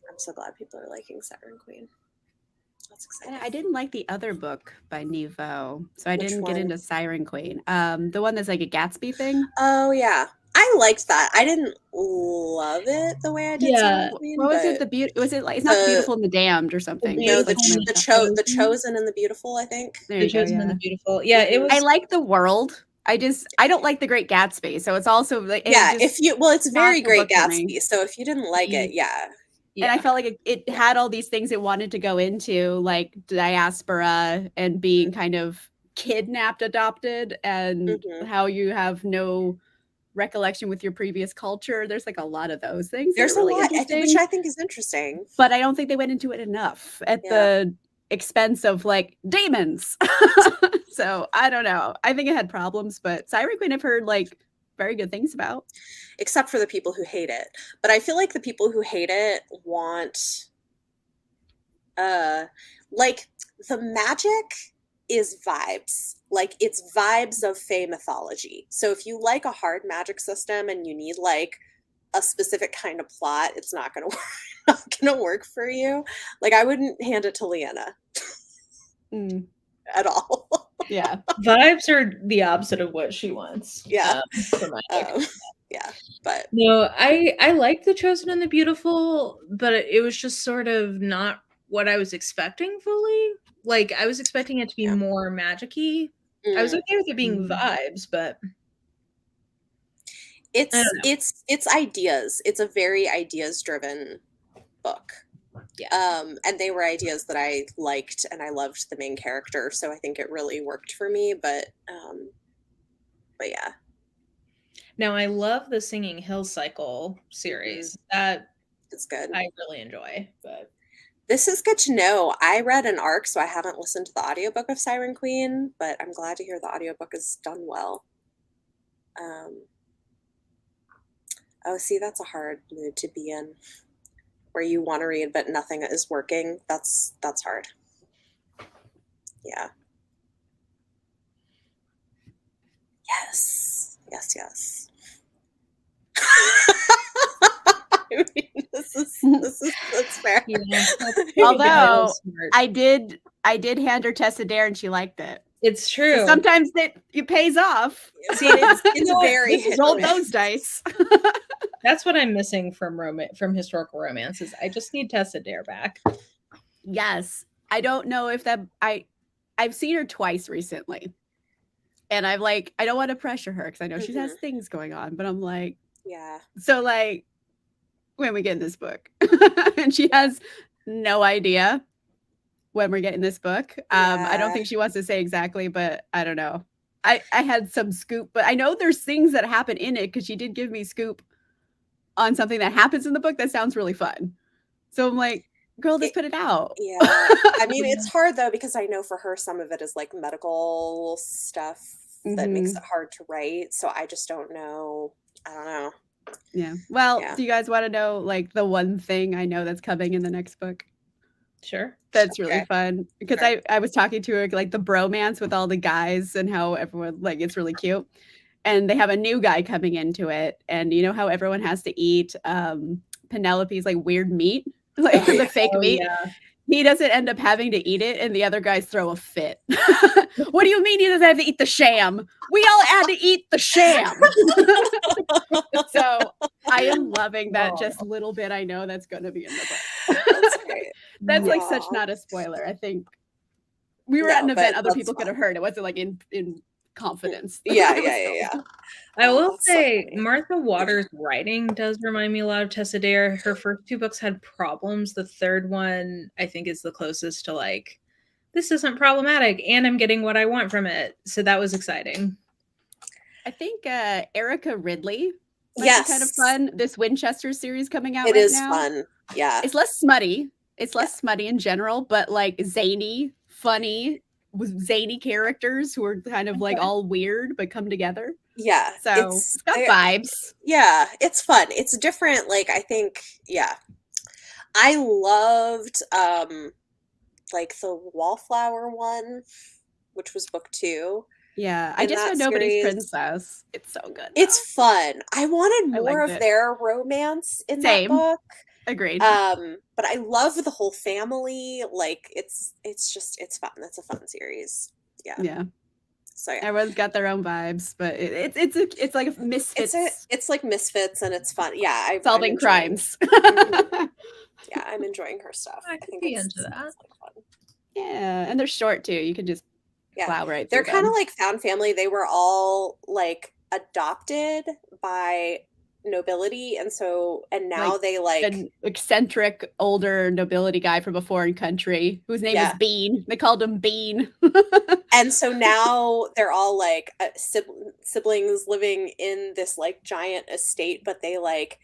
I'm so glad people are liking Siren Queen. That's exciting. I didn't like the other book by Nouveau, so I didn't get into Siren Queen. The one that's like a Gatsby thing. Oh yeah. I liked that. I didn't love it the way I did Siren Queen, What was it? Was it like, it's not The Beautiful and the Damned or something? No, The the Chosen and the Beautiful, I think. There you go, Chosen and yeah. the Beautiful. Yeah, it was. I like the world. I don't like The Great Gatsby, so it's also like it's very Great book for me. Gatsby. So if you didn't like it, yeah. And I felt like it had all these things it wanted to go into, like diaspora and being kind of kidnapped, adopted, and how you have no recollection with your previous culture. There's like a lot of those things. There's really a lot, interesting, which I think is interesting. But I don't think they went into it enough at the expense of like demons. So I don't know. I think it had problems, but Siren Queen I've heard like very good things about. Except for the people who hate it. But I feel like the people who hate it want like the magic is vibes. Like it's vibes of Fey mythology. So if you like a hard magic system and you need like a specific kind of plot, it's not gonna work for you. Like I wouldn't hand it to Leanna at all. Yeah, vibes are the opposite of what she wants. Yeah, for magic. Yeah, but no, I like The Chosen and the Beautiful, but it was just sort of not what I was expecting fully. Like I was expecting it to be more magic-y. I was okay with it being vibes, but it's ideas. It's a very ideas driven book. Yeah. And they were ideas that I liked, and I loved the main character, so I think it really worked for me. But yeah. Now I love the Singing Hill Cycle series. That it's good. I really enjoy. But this is good to know. I read an arc, so I haven't listened to the audiobook of Siren Queen, but I'm glad to hear the audiobook is done well. Oh, see, that's a hard mood to be in, where you want to read but nothing is working. That's hard. Yeah. Yes. I mean, that's fair. Yeah. Although I did hand her Tessa Dare and she liked it. It's true. So sometimes it pays off. See, it's very roll those dice. That's what I'm missing from historical romances. I just need Tessa Dare back. Yes. I don't know if that I've seen her twice recently. And I don't want to pressure her because I know she has things going on, but I'm like, yeah. So like when we get in this book. And she has no idea when we're getting this book. I don't think she wants to say exactly, but I don't know. I had some scoop, but I know there's things that happen in it because she did give me scoop on something that happens in the book that sounds really fun. So I'm like, girl, just put it out. Yeah. I mean, it's hard though, because I know for her, some of it is like medical stuff that makes it hard to write. So I just don't know. I don't know. Yeah. Well, do you guys want to know like the one thing I know that's coming in the next book? Sure. That's really fun because I was talking to her like the bromance with all the guys and how everyone like it's really cute. And they have a new guy coming into it. And you know how everyone has to eat Penelope's like weird meat, like the fake meat. Yeah. He doesn't end up having to eat it, and the other guys throw a fit. What do you mean he doesn't have to eat the sham? We all had to eat the sham. So I am loving that just little bit I know that's going to be in the book. That's great. That's like such not a spoiler. I think we were at an event other people could have heard. It wasn't like in confidence. Yeah. I will say Martha Waters' writing does remind me a lot of Tessa Dare. Her first two books had problems. The third one, I think, is the closest to like, this isn't problematic and I'm getting what I want from it. So that was exciting. I think Erica Ridley might be kind of fun. This Winchester series coming out now. It is fun. Yeah. It's less smutty. It's less smutty in general, but like zany, funny, with zany characters who are kind of like all weird but come together. Yeah. So it's got vibes. Yeah, it's fun. It's different. Like I think, I loved like the Wallflower one, which was book 2. Yeah, I just read Nobody's Princess. It's so good. Though. It's fun. I wanted more of their romance in that book. Agreed. But I love the whole family. Like it's fun. That's a fun series. Yeah. Yeah. So yeah. Everyone's got their own vibes, but it's like a misfits. It's like misfits, and it's fun. Yeah, solving crimes. Yeah, I'm enjoying her stuff. I could be into that. It's like fun. Yeah, and they're short too. You can just plow right through. They're kind of like found family. They were all like adopted by nobility, and now they like an eccentric older nobility guy from a foreign country whose name is Bean. They called him Bean. And so now they're all like siblings living in this like giant estate, but they like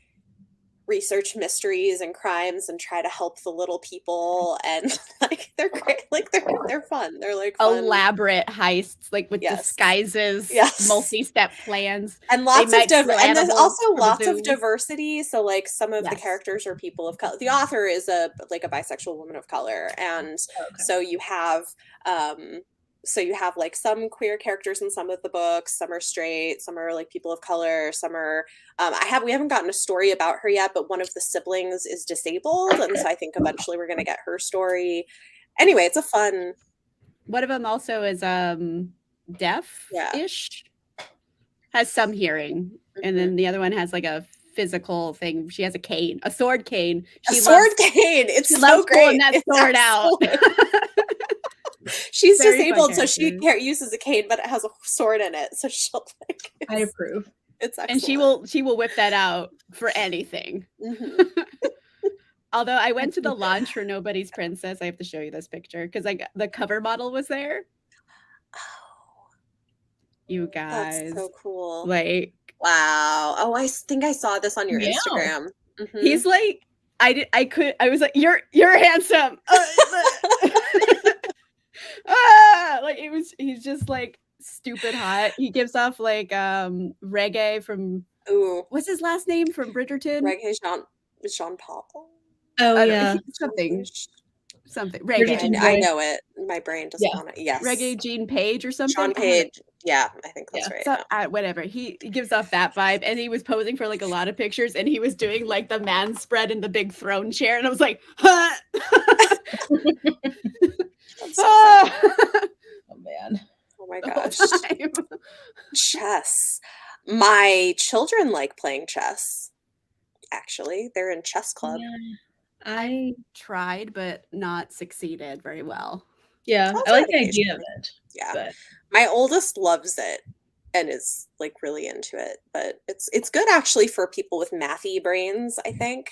research mysteries and crimes and try to help the little people, and like they're great. Like they're fun. They're like fun. Elaborate heists, like with disguises, multi-step plans, and lots of and there's also lots of diversity. So like some of the characters are people of color. The author is a bisexual woman of color, and so you have like some queer characters in some of the books. Some are straight, some are like people of color, some are we haven't gotten a story about her yet, but one of the siblings is disabled, and so I think eventually we're going to get her story. Anyway, it's a fun. One of them also is deaf-ish, has some hearing, and then the other one has like a physical thing. She has a cane, a sword cane. She loves cane. It's so great. Pulling that sword out. She's disabled, so she uses a cane, but it has a sword in it. So she'll like. I approve. It's excellent. And she will whip that out for anything. Although I went to the launch for Nobody's Princess. I have to show you this picture because like the cover model was there. Oh, you guys, that's so cool! Like, wow. Oh, I think I saw this on your Instagram. He's like, I was like, you're handsome. Like he's just like stupid hot. He gives off like reggae from what's his last name from Bridgerton? Reggae Jean Paul. Oh yeah, something reggae. I know it. My brain doesn't want it. Yes, reggae Jean Page or something. Jean Page. Yeah, I think that's right. So, whatever. He gives off that vibe, and he was posing for like a lot of pictures, and he was doing like the man spread in the big throne chair, and I was like, huh. Oh man. Oh my gosh. Chess. My children like playing chess. Actually, they're in chess club. Yeah. I tried but not succeeded very well. Yeah, I like the idea of it. Yeah. But my oldest loves it and is like really into it, but it's good actually for people with mathy brains, I think.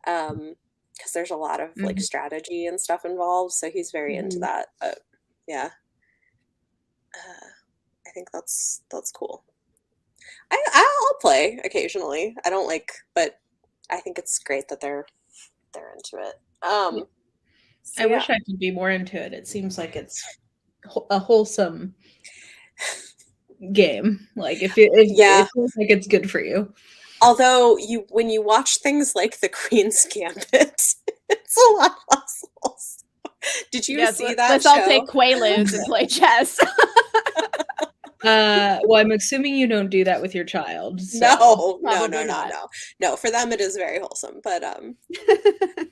Because there's a lot of like strategy and stuff involved, so he's very into that. But yeah, I think that's cool. I'll play occasionally. I don't like, but I think it's great that they're into it. So I wish I could be more into it. It seems like it's a wholesome game. Like it feels like it's good for you. Although when you watch things like The Queen's Gambit, it's a lot less wholesome. Did you see that? Let's all take Quaaludes and play chess. Well, I'm assuming you don't do that with your child. So. No. For them, it is very wholesome. But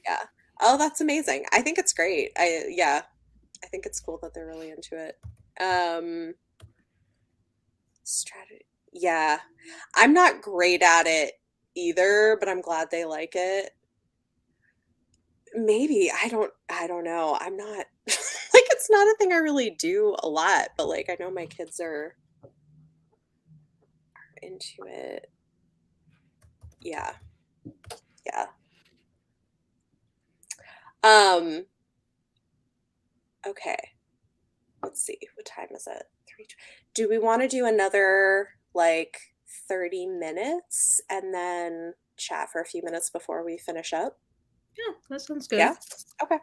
yeah. Oh, that's amazing. I think it's great. I think it's cool that they're really into it. Strategy. Yeah. I'm not great at it either, but I'm glad they like it. Maybe. I don't know. I'm not like, it's not a thing I really do a lot, but like I know my kids are into it. Yeah. Okay. Let's see. What time is it? 3. Do we want to do another like 30 minutes and then chat for a few minutes before we finish up? Yeah, that sounds good. Yeah. Okay.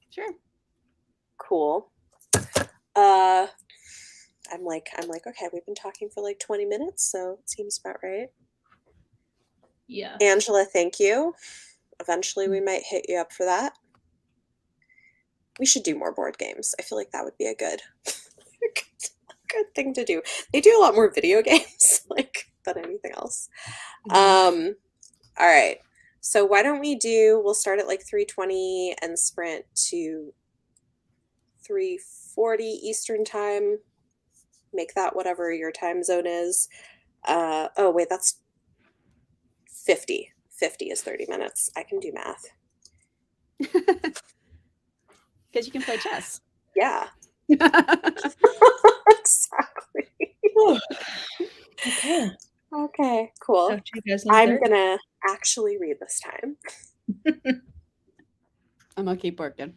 Sure. Cool. I'm like, okay, we've been talking for like 20 minutes, so it seems about right. Yeah. Angela, thank you. Eventually we might hit you up for that. We should do more board games. I feel like that would be a good thing to do. They do a lot more video games like than anything else. All right. So why don't we'll start at like 3:20 and sprint to 3:40 Eastern time. make that whatever your time zone is. Oh, wait, that's 50. 50 is 30 minutes. I can do math. Because you can play chess. Yeah. Exactly. Okay. Okay, cool. Talk to you guys on I'm Thursday. gonna actually read this time. I'm gonna keep working.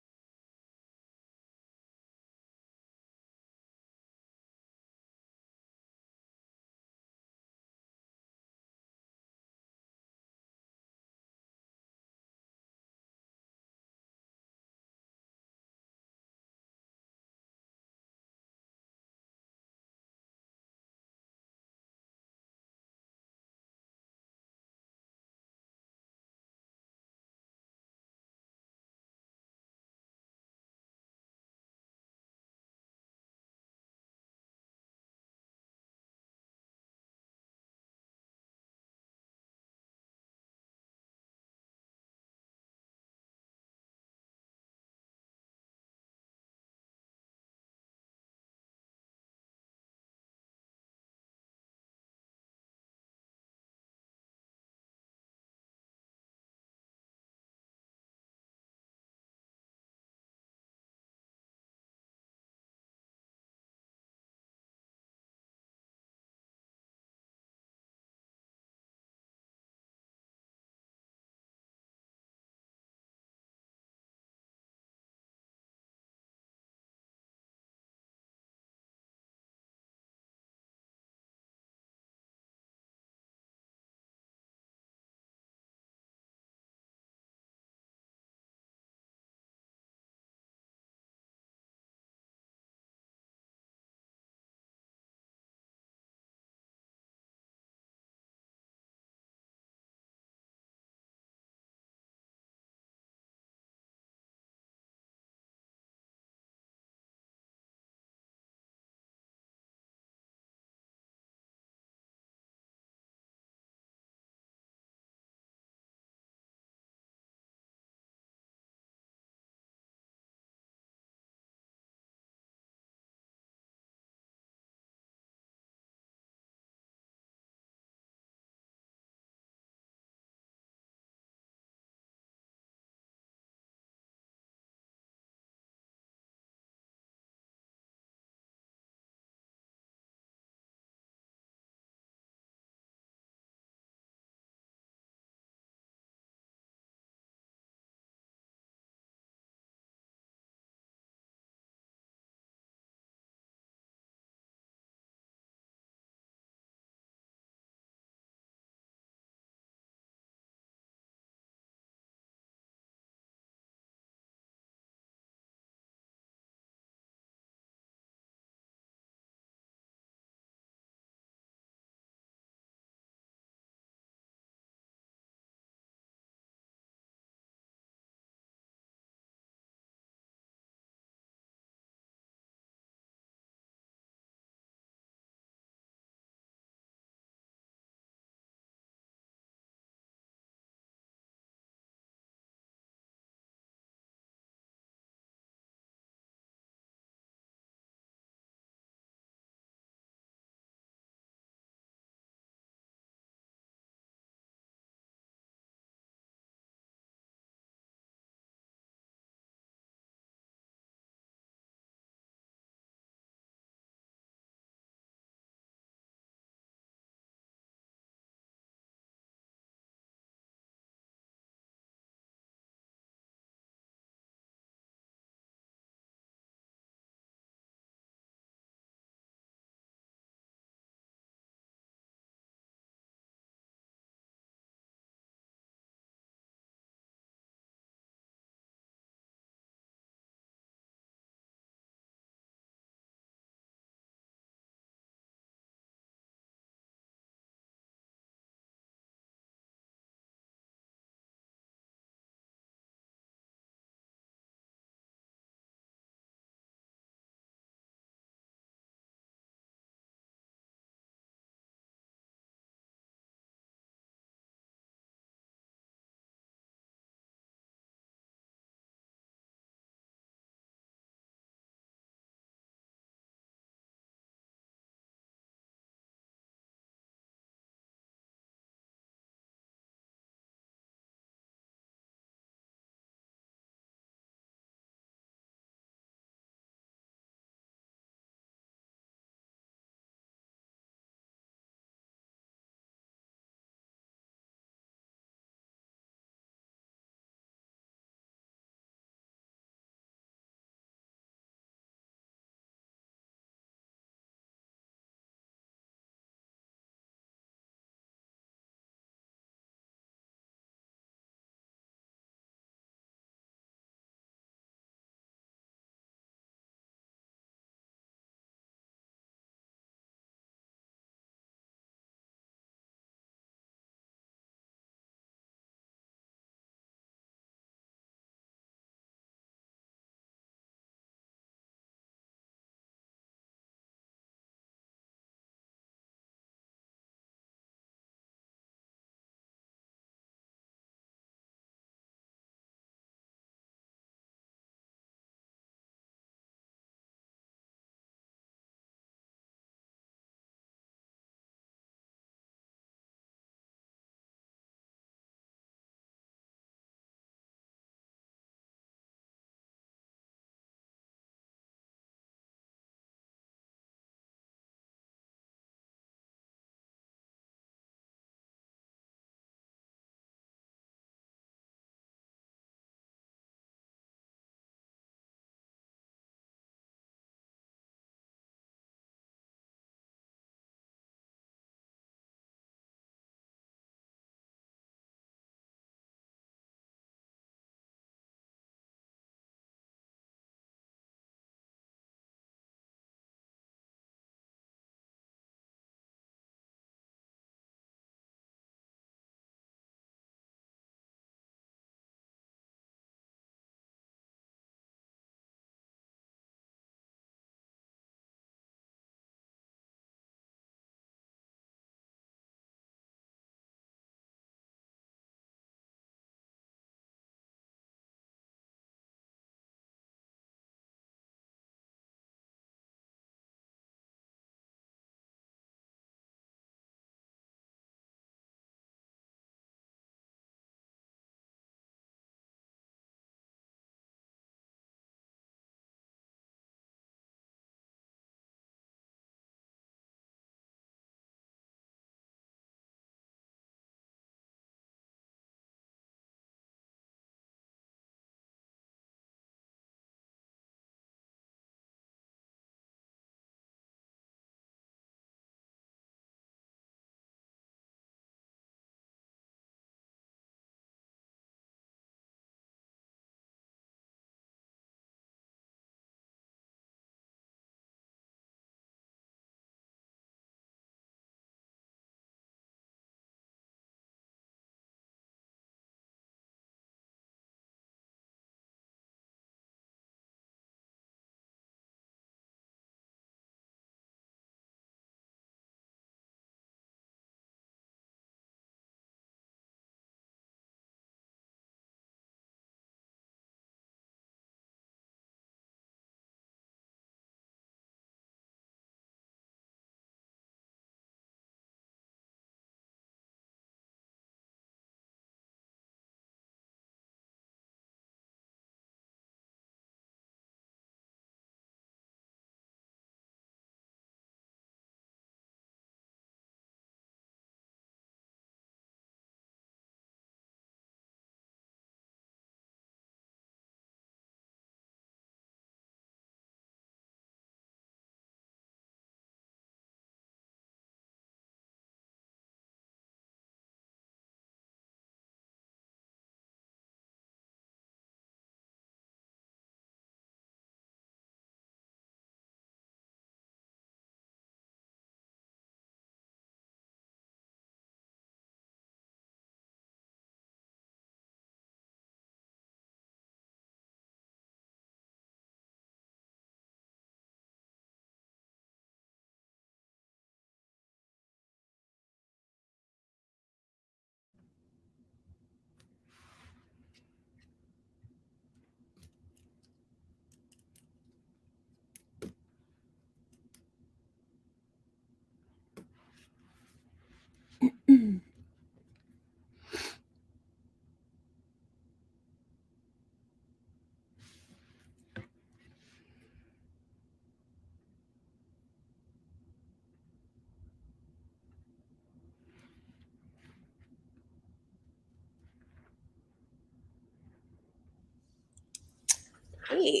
Hi.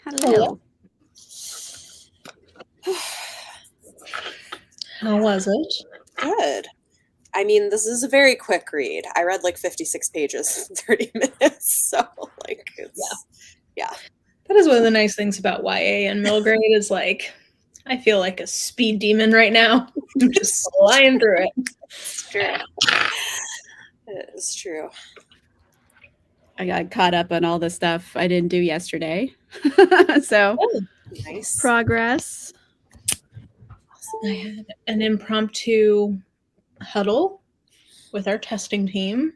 Hello. How was it? Good. I mean, this is a very quick read. I read like 56 pages in 30 minutes. So, like, it's, yeah. That is one of the nice things about YA and middle grade is like, I feel like a speed demon right now. I'm just flying through it. It's true. It is true. I got caught up on all the stuff I didn't do yesterday. So, Nice. Progress. I had an impromptu huddle with our testing team.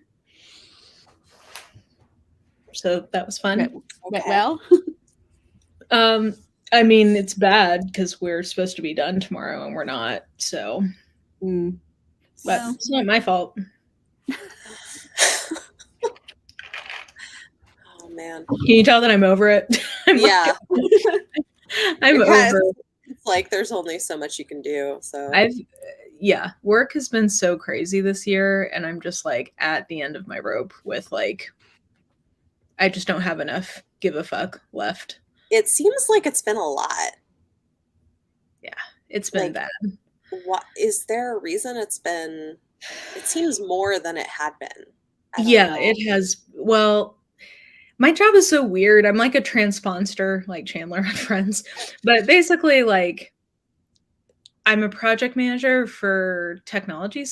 So that was fun. Went well. I mean, it's bad because we're supposed to be done tomorrow and we're not. So, but it's not my fault. Oh man. Can you tell that I'm over it? Yeah. I'm over it. It's like there's only so much you can do. So work has been so crazy this year, and I'm just like at the end of my rope with like, I just don't have enough give a fuck left. It seems like it's been a lot. Yeah, it's been like, bad. What is there a reason it's been? It seems more than it had been. Yeah, it has. Well, my job is so weird. I'm like a transponster, like Chandler on Friends, but basically, like, I'm a project manager for technology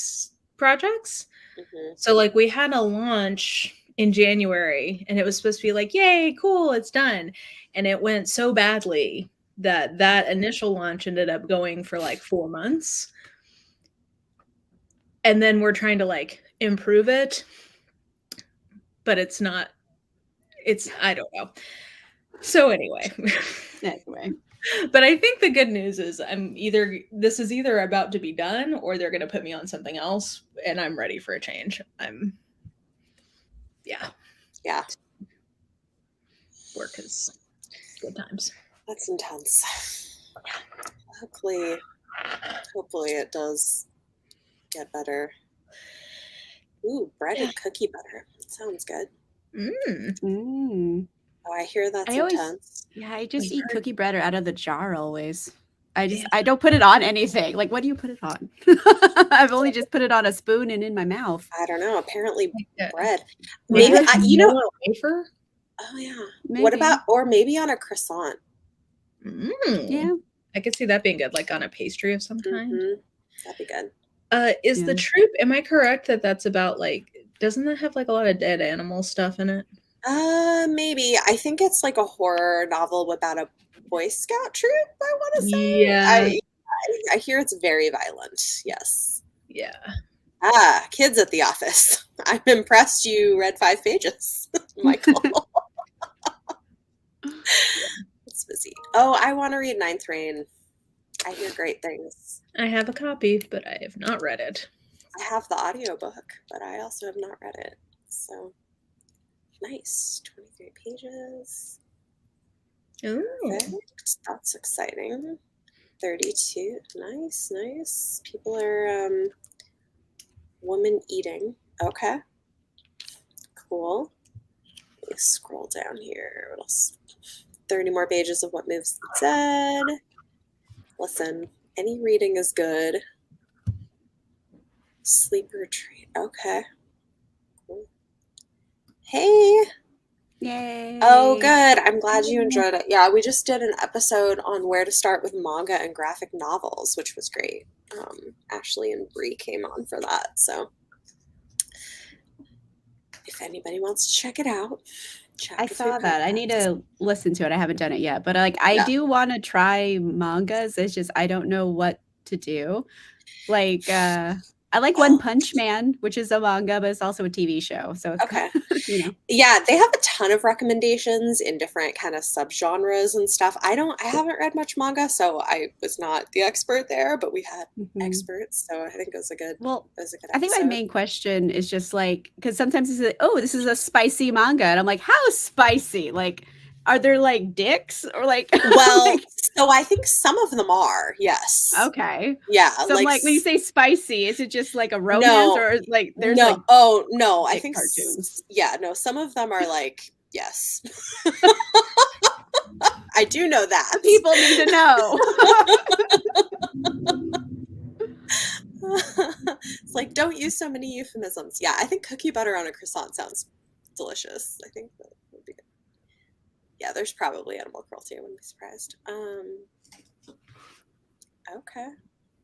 projects. So, like, we had a launch in January, and it was supposed to be like, yay, cool, it's done. And it went so badly that initial launch ended up going for like 4 months. And then we're trying to like improve it, but it's not, I don't know. So anyway. But I think the good news is this is either about to be done or they're going to put me on something else, and I'm ready for a change. Yeah. Work is good times. That's intense. Hopefully it does get better. Ooh, bread and cookie butter. Sounds good. Oh, I hear that's intense. I just eat cookie bread out of the jar always. I don't put it on anything. Like, what do you put it on? I've only just put it on a spoon and in my mouth. I don't know. Apparently bread. Maybe wafer? Oh yeah. Maybe. What about, or maybe on a croissant? Yeah. I could see that being good, like on a pastry of some kind. That'd be good. Is the troop, am I correct that that's about like, doesn't that have like a lot of dead animal stuff in it? Maybe. I think it's like a horror novel about a Boy Scout troop, I want to say. Yeah. I hear it's very violent. Yes. Yeah. Kids at the office. I'm impressed you read 5 pages, Michael. It's busy. Oh, I want to read Ninth Rain. I hear great things. I have a copy, but I have not read it. I have the audiobook, but I also have not read it. So nice. 23 pages. Perfect. That's exciting. 32. Nice. People are woman eating. Okay. Cool. Let me scroll down here. What else? 30 more pages of what moves said. Listen, any reading is good. Sleep retreat. Okay. Cool. Hey. Yay. Oh, good. I'm glad you enjoyed it. Yeah, we just did an episode on where to start with manga and graphic novels, which was great. Ashley and Bree came on for that. So if anybody wants to check it out. I saw that. I need to listen to it. I haven't done it yet, but like I do want to try mangas. It's just I don't know what to do. Like I like One Punch Man, which is a manga, but it's also a TV show. So it's okay. You know. Yeah, they have a ton of recommendations in different kind of subgenres and stuff. I haven't read much manga, so I was not the expert there, but we had experts, so I think it was a good episode. I think my main question is just like, because sometimes it's like, oh, this is a spicy manga, and I'm like, how spicy? Like, are there like dicks or like? Well, like, so I think some of them are, yes. Okay. Yeah. So like when you say spicy, is it just like a romance or like there's like I think cartoons? Yeah, no, some of them are like, Yes. I do know that. People need to know. It's like, don't use so many euphemisms. Yeah, I think cookie butter on a croissant sounds delicious. I think that would be good. Yeah, there's probably animal cruelty. I wouldn't be surprised. Okay.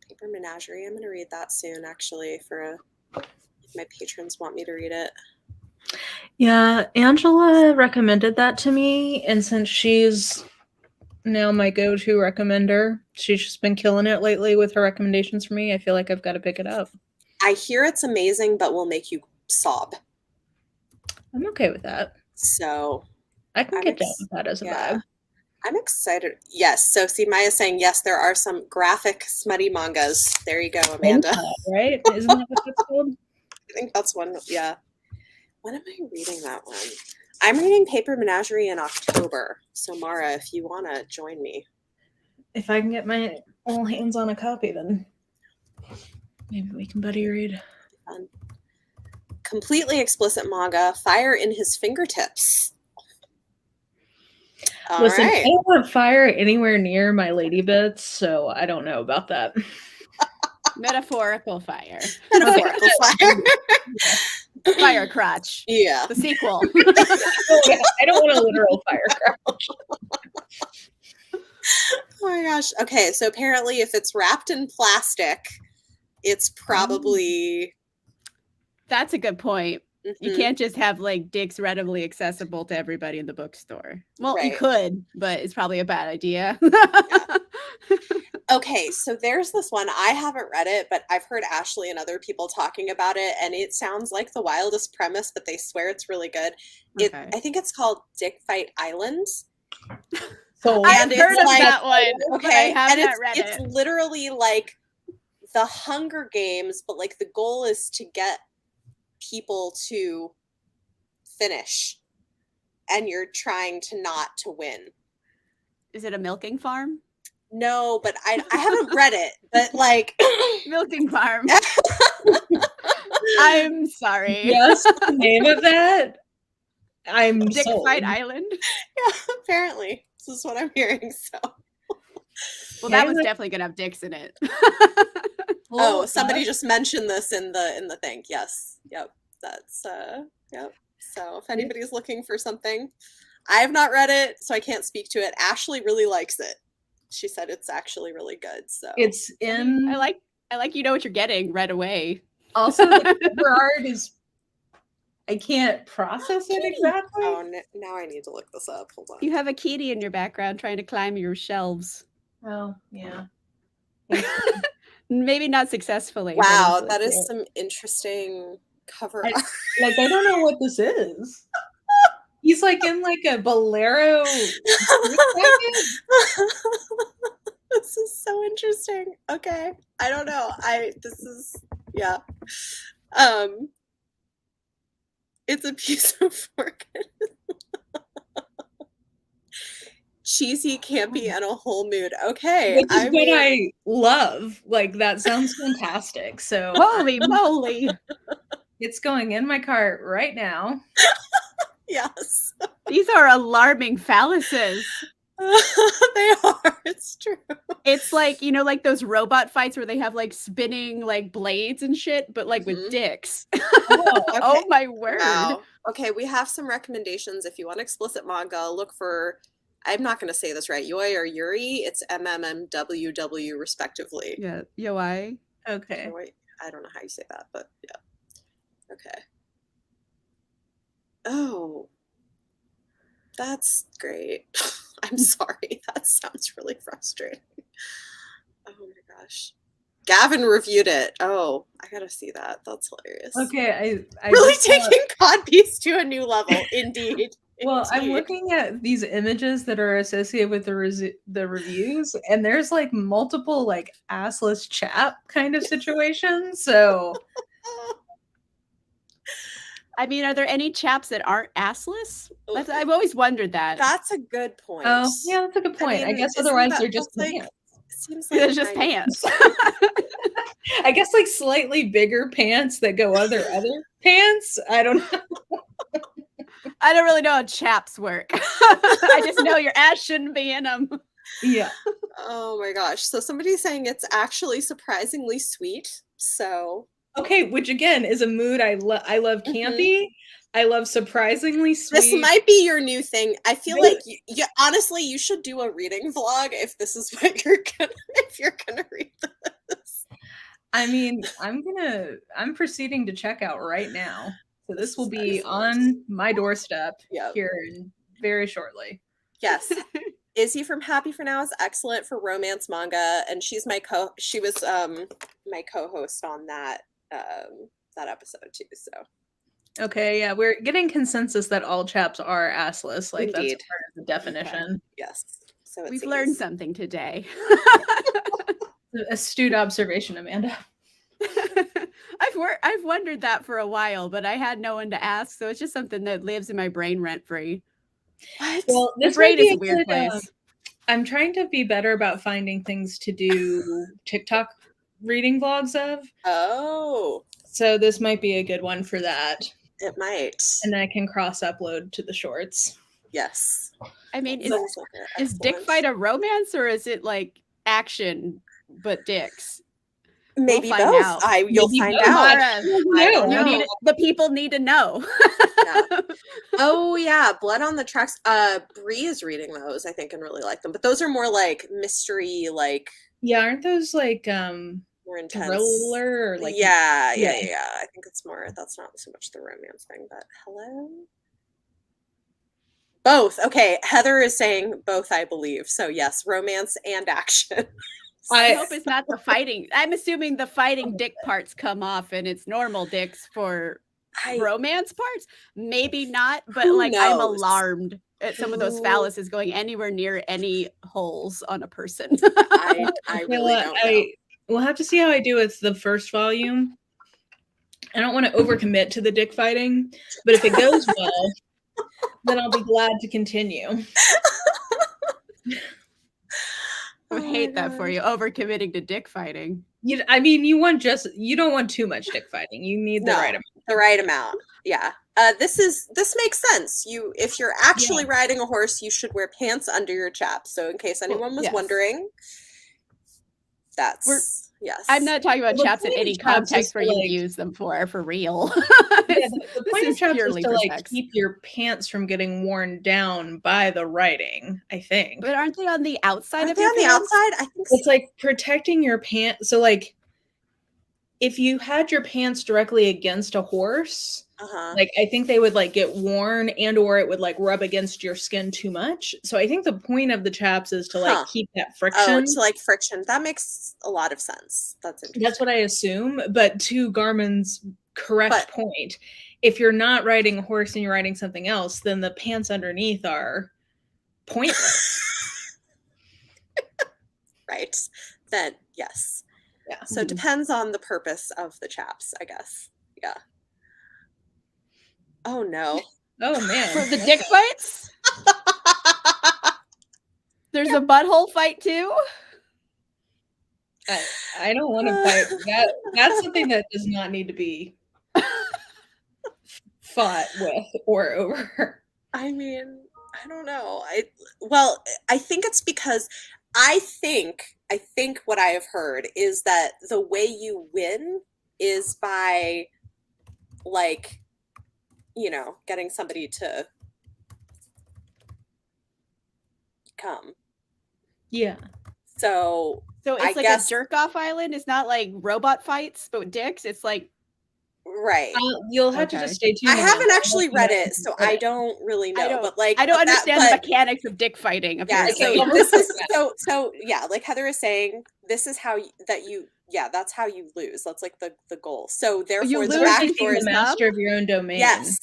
Paper Menagerie. I'm going to read that soon, actually, if my patrons want me to read it. Yeah, Angela recommended that to me, and since she's now my go-to recommender, she's just been killing it lately with her recommendations for me. I feel like I've got to pick it up. I hear it's amazing, but will make you sob. I'm okay with that. So I can get down with that as a vibe. I'm excited. Yes. So see, Maya's saying, yes, there are some graphic, smutty mangas. There you go, Amanda. Right? Isn't that what that's called? I think that's one. Yeah. When am I reading that one? I'm reading Paper Menagerie in October. So Mara, if you want to join me. If I can get my all hands on a copy, then maybe we can buddy read. Fun. Completely explicit manga, Fire in His Fingertips. Listen, I don't want fire anywhere near my lady bits, so I don't know about that. Metaphorical fire. Metaphorical fire. Fire crotch. Yeah. The sequel. I don't want a literal fire crotch. Oh my gosh. Okay, so apparently if it's wrapped in plastic, it's probably... That's a good point. Mm-hmm. You can't just have like dicks readily accessible to everybody in the bookstore. Well, you could, but it's probably a bad idea. Yeah. Okay, so there's this one. I haven't read it, but I've heard Ashley and other people talking about it, and it sounds like the wildest premise, but they swear it's really good. Okay. I think it's called Dick Fight Island. So I've heard of that one. Okay, I have and not read it. It's literally like the Hunger Games, but like the goal is to get people to finish, and you're trying to not to win. Is it a milking farm? No, but I haven't read it, but like milking farm. I'm sorry. Yes, the name of that. I'm Dick sold. Fight Island. Yeah, apparently this is what I'm hearing. So, well, that was definitely gonna have dicks in it. Oh, somebody just mentioned this in the thing. Yes, yep, that's yep. So if anybody's looking for something, I have not read it, so I can't speak to it. Ashley really likes it. She said it's actually really good. So it's in. I like you know what you're getting right away. Also, the cover art is. I can't process it exactly. Oh, now I need to look this up. Hold on. You have a kitty in your background trying to climb your shelves. Oh, yeah. Maybe not successfully. Wow, that is some interesting cover art. Like, I don't know what this is. He's like in like a bolero. This is so interesting. Okay. I don't know. This is, yeah. It's a piece of work. Cheesy, campy, and a whole mood. Okay. Which is what I love. Like, that sounds fantastic. So holy moly. It's going in my cart right now. Yes. These are alarming phalluses. They are. It's true. It's like, you know, like those robot fights where they have like spinning like blades and shit, but like with dicks. Oh, okay. Oh my word. Wow. Okay, we have some recommendations. If you want explicit manga, look for, I'm not going to say this right, Yoi or Yuri. It's MMMWW respectively. Yeah, Yoi. Okay. I don't know how you say that, but yeah. Okay. Oh, that's great. I'm sorry. That sounds really frustrating. Oh my gosh. Gavin reviewed it. Oh, I gotta see that. That's hilarious. Okay, I really taking Codpiece to a new level, indeed. Well, I'm looking at these images that are associated with the reviews, and there's like multiple like assless chap kind of situations. So, I mean, are there any chaps that aren't assless? I've always wondered that. That's a good point. Oh, yeah, that's a good point. I mean, I guess otherwise they're just pants. It seems like they're just pants. I guess like slightly bigger pants that go other pants. I don't know. I don't really know how chaps work. I just know your ass shouldn't be in them. Yeah. Oh my gosh. So somebody's saying it's actually surprisingly sweet. So okay, which again is a mood I love campy. I love surprisingly sweet. This might be your new thing. I feel like you honestly you should do a reading vlog if this is what you're gonna if you're gonna read this. I mean, I'm proceeding to checkout right now. So this will be on my doorstep here in very shortly. Yes. Izzy from Happy for Now is excellent for romance manga, and she was my co-host on that episode too. So okay, yeah, we're getting consensus that all chaps are assless. Like that's part of the definition. Okay. Yes. So we've learned something today. Astute observation, Amanda. I've wondered that for a while, but I had no one to ask, so it's just something that lives in my brain rent free. What? Well, this brain is a weird place. I'm trying to be better about finding things to do TikTok reading vlogs of. Oh. So this might be a good one for that. It might. And then I can cross-upload to the shorts. Yes. I mean, is dick fight a romance or is it like action but dicks? Maybe both. You'll find out. The people need to know. Oh yeah, Blood on the Tracks. Bree is reading those, I think, and really like them. But those are more like mystery, like aren't those like more intense thriller or like yeah. I think it's more. That's not so much the romance thing, but hello. Both. Okay, Heather is saying both, I believe. So yes, romance and action. I hope it's not the fighting. I'm assuming the fighting dick parts come off and it's normal dicks for romance parts. Maybe not, but like I'm alarmed at some of those phalluses going anywhere near any holes on a person. I really don't know. We'll have to see how I do with the first volume. I don't want to overcommit to the dick fighting, but if it goes well, then I'll be glad to continue. I would hate that for you, overcommitting to dick fighting. You don't want too much dick fighting. You need the right amount. The right amount. Yeah. This makes sense. If you're actually riding a horse, you should wear pants under your chaps. So in case anyone was wondering, yes. I'm not talking about chaps in any context where you use them for real. The point of chaps is to keep your pants from getting worn down by the riding, I think. But aren't they on the outside of your pants? Outside? I think it's like protecting your pants. So like if you had your pants directly against a horse, like I think they would like get worn and or it would like rub against your skin too much. So I think the point of the chaps is to like keep that friction. Oh, to like friction. That makes a lot of sense. That's what I assume. But to Garmin's correct point, if you're not riding a horse and you're riding something else, then the pants underneath are pointless. Right. Then yes. Yeah. So it depends on the purpose of the chaps, I guess. Yeah. Oh no. Oh man. For the dick fights? There's a butthole fight too? I don't want to fight. That's something that does not need to be fought with or over. I mean, I don't know. I think it's because I think what I have heard is that the way you win is by like, getting somebody to come. Yeah. So it's like a jerk off island. It's not like robot fights, but with dicks. It's like right. You'll have to just stay tuned. I haven't actually read it, so I don't really know. But like, I don't understand the mechanics of dick fighting. Apparently. Yeah. So this is so yeah. Like Heather is saying, this is how that's how you lose. That's like the goal. So therefore, you the backdoor is master of your own domain. Yes.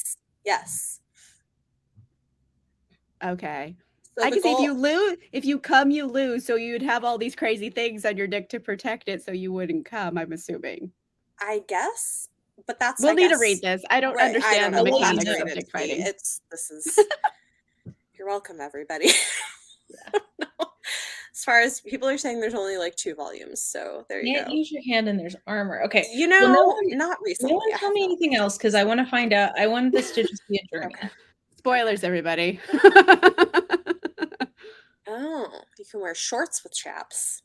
Okay. So I can see if you come, you lose. So you'd have all these crazy things on your dick to protect it, so you wouldn't come. I'm assuming. I guess, but that's. We'll need to read this. I don't understand the mechanics of dick fighting. You're welcome, everybody. As far as people are saying, there's only like 2 volumes, so there you go. Use your hand and there's armor. Okay, not recently. No one tell me anything else because I want to find out. I want this to just be a journey. Okay. Spoilers, everybody. Oh, you can wear shorts with chaps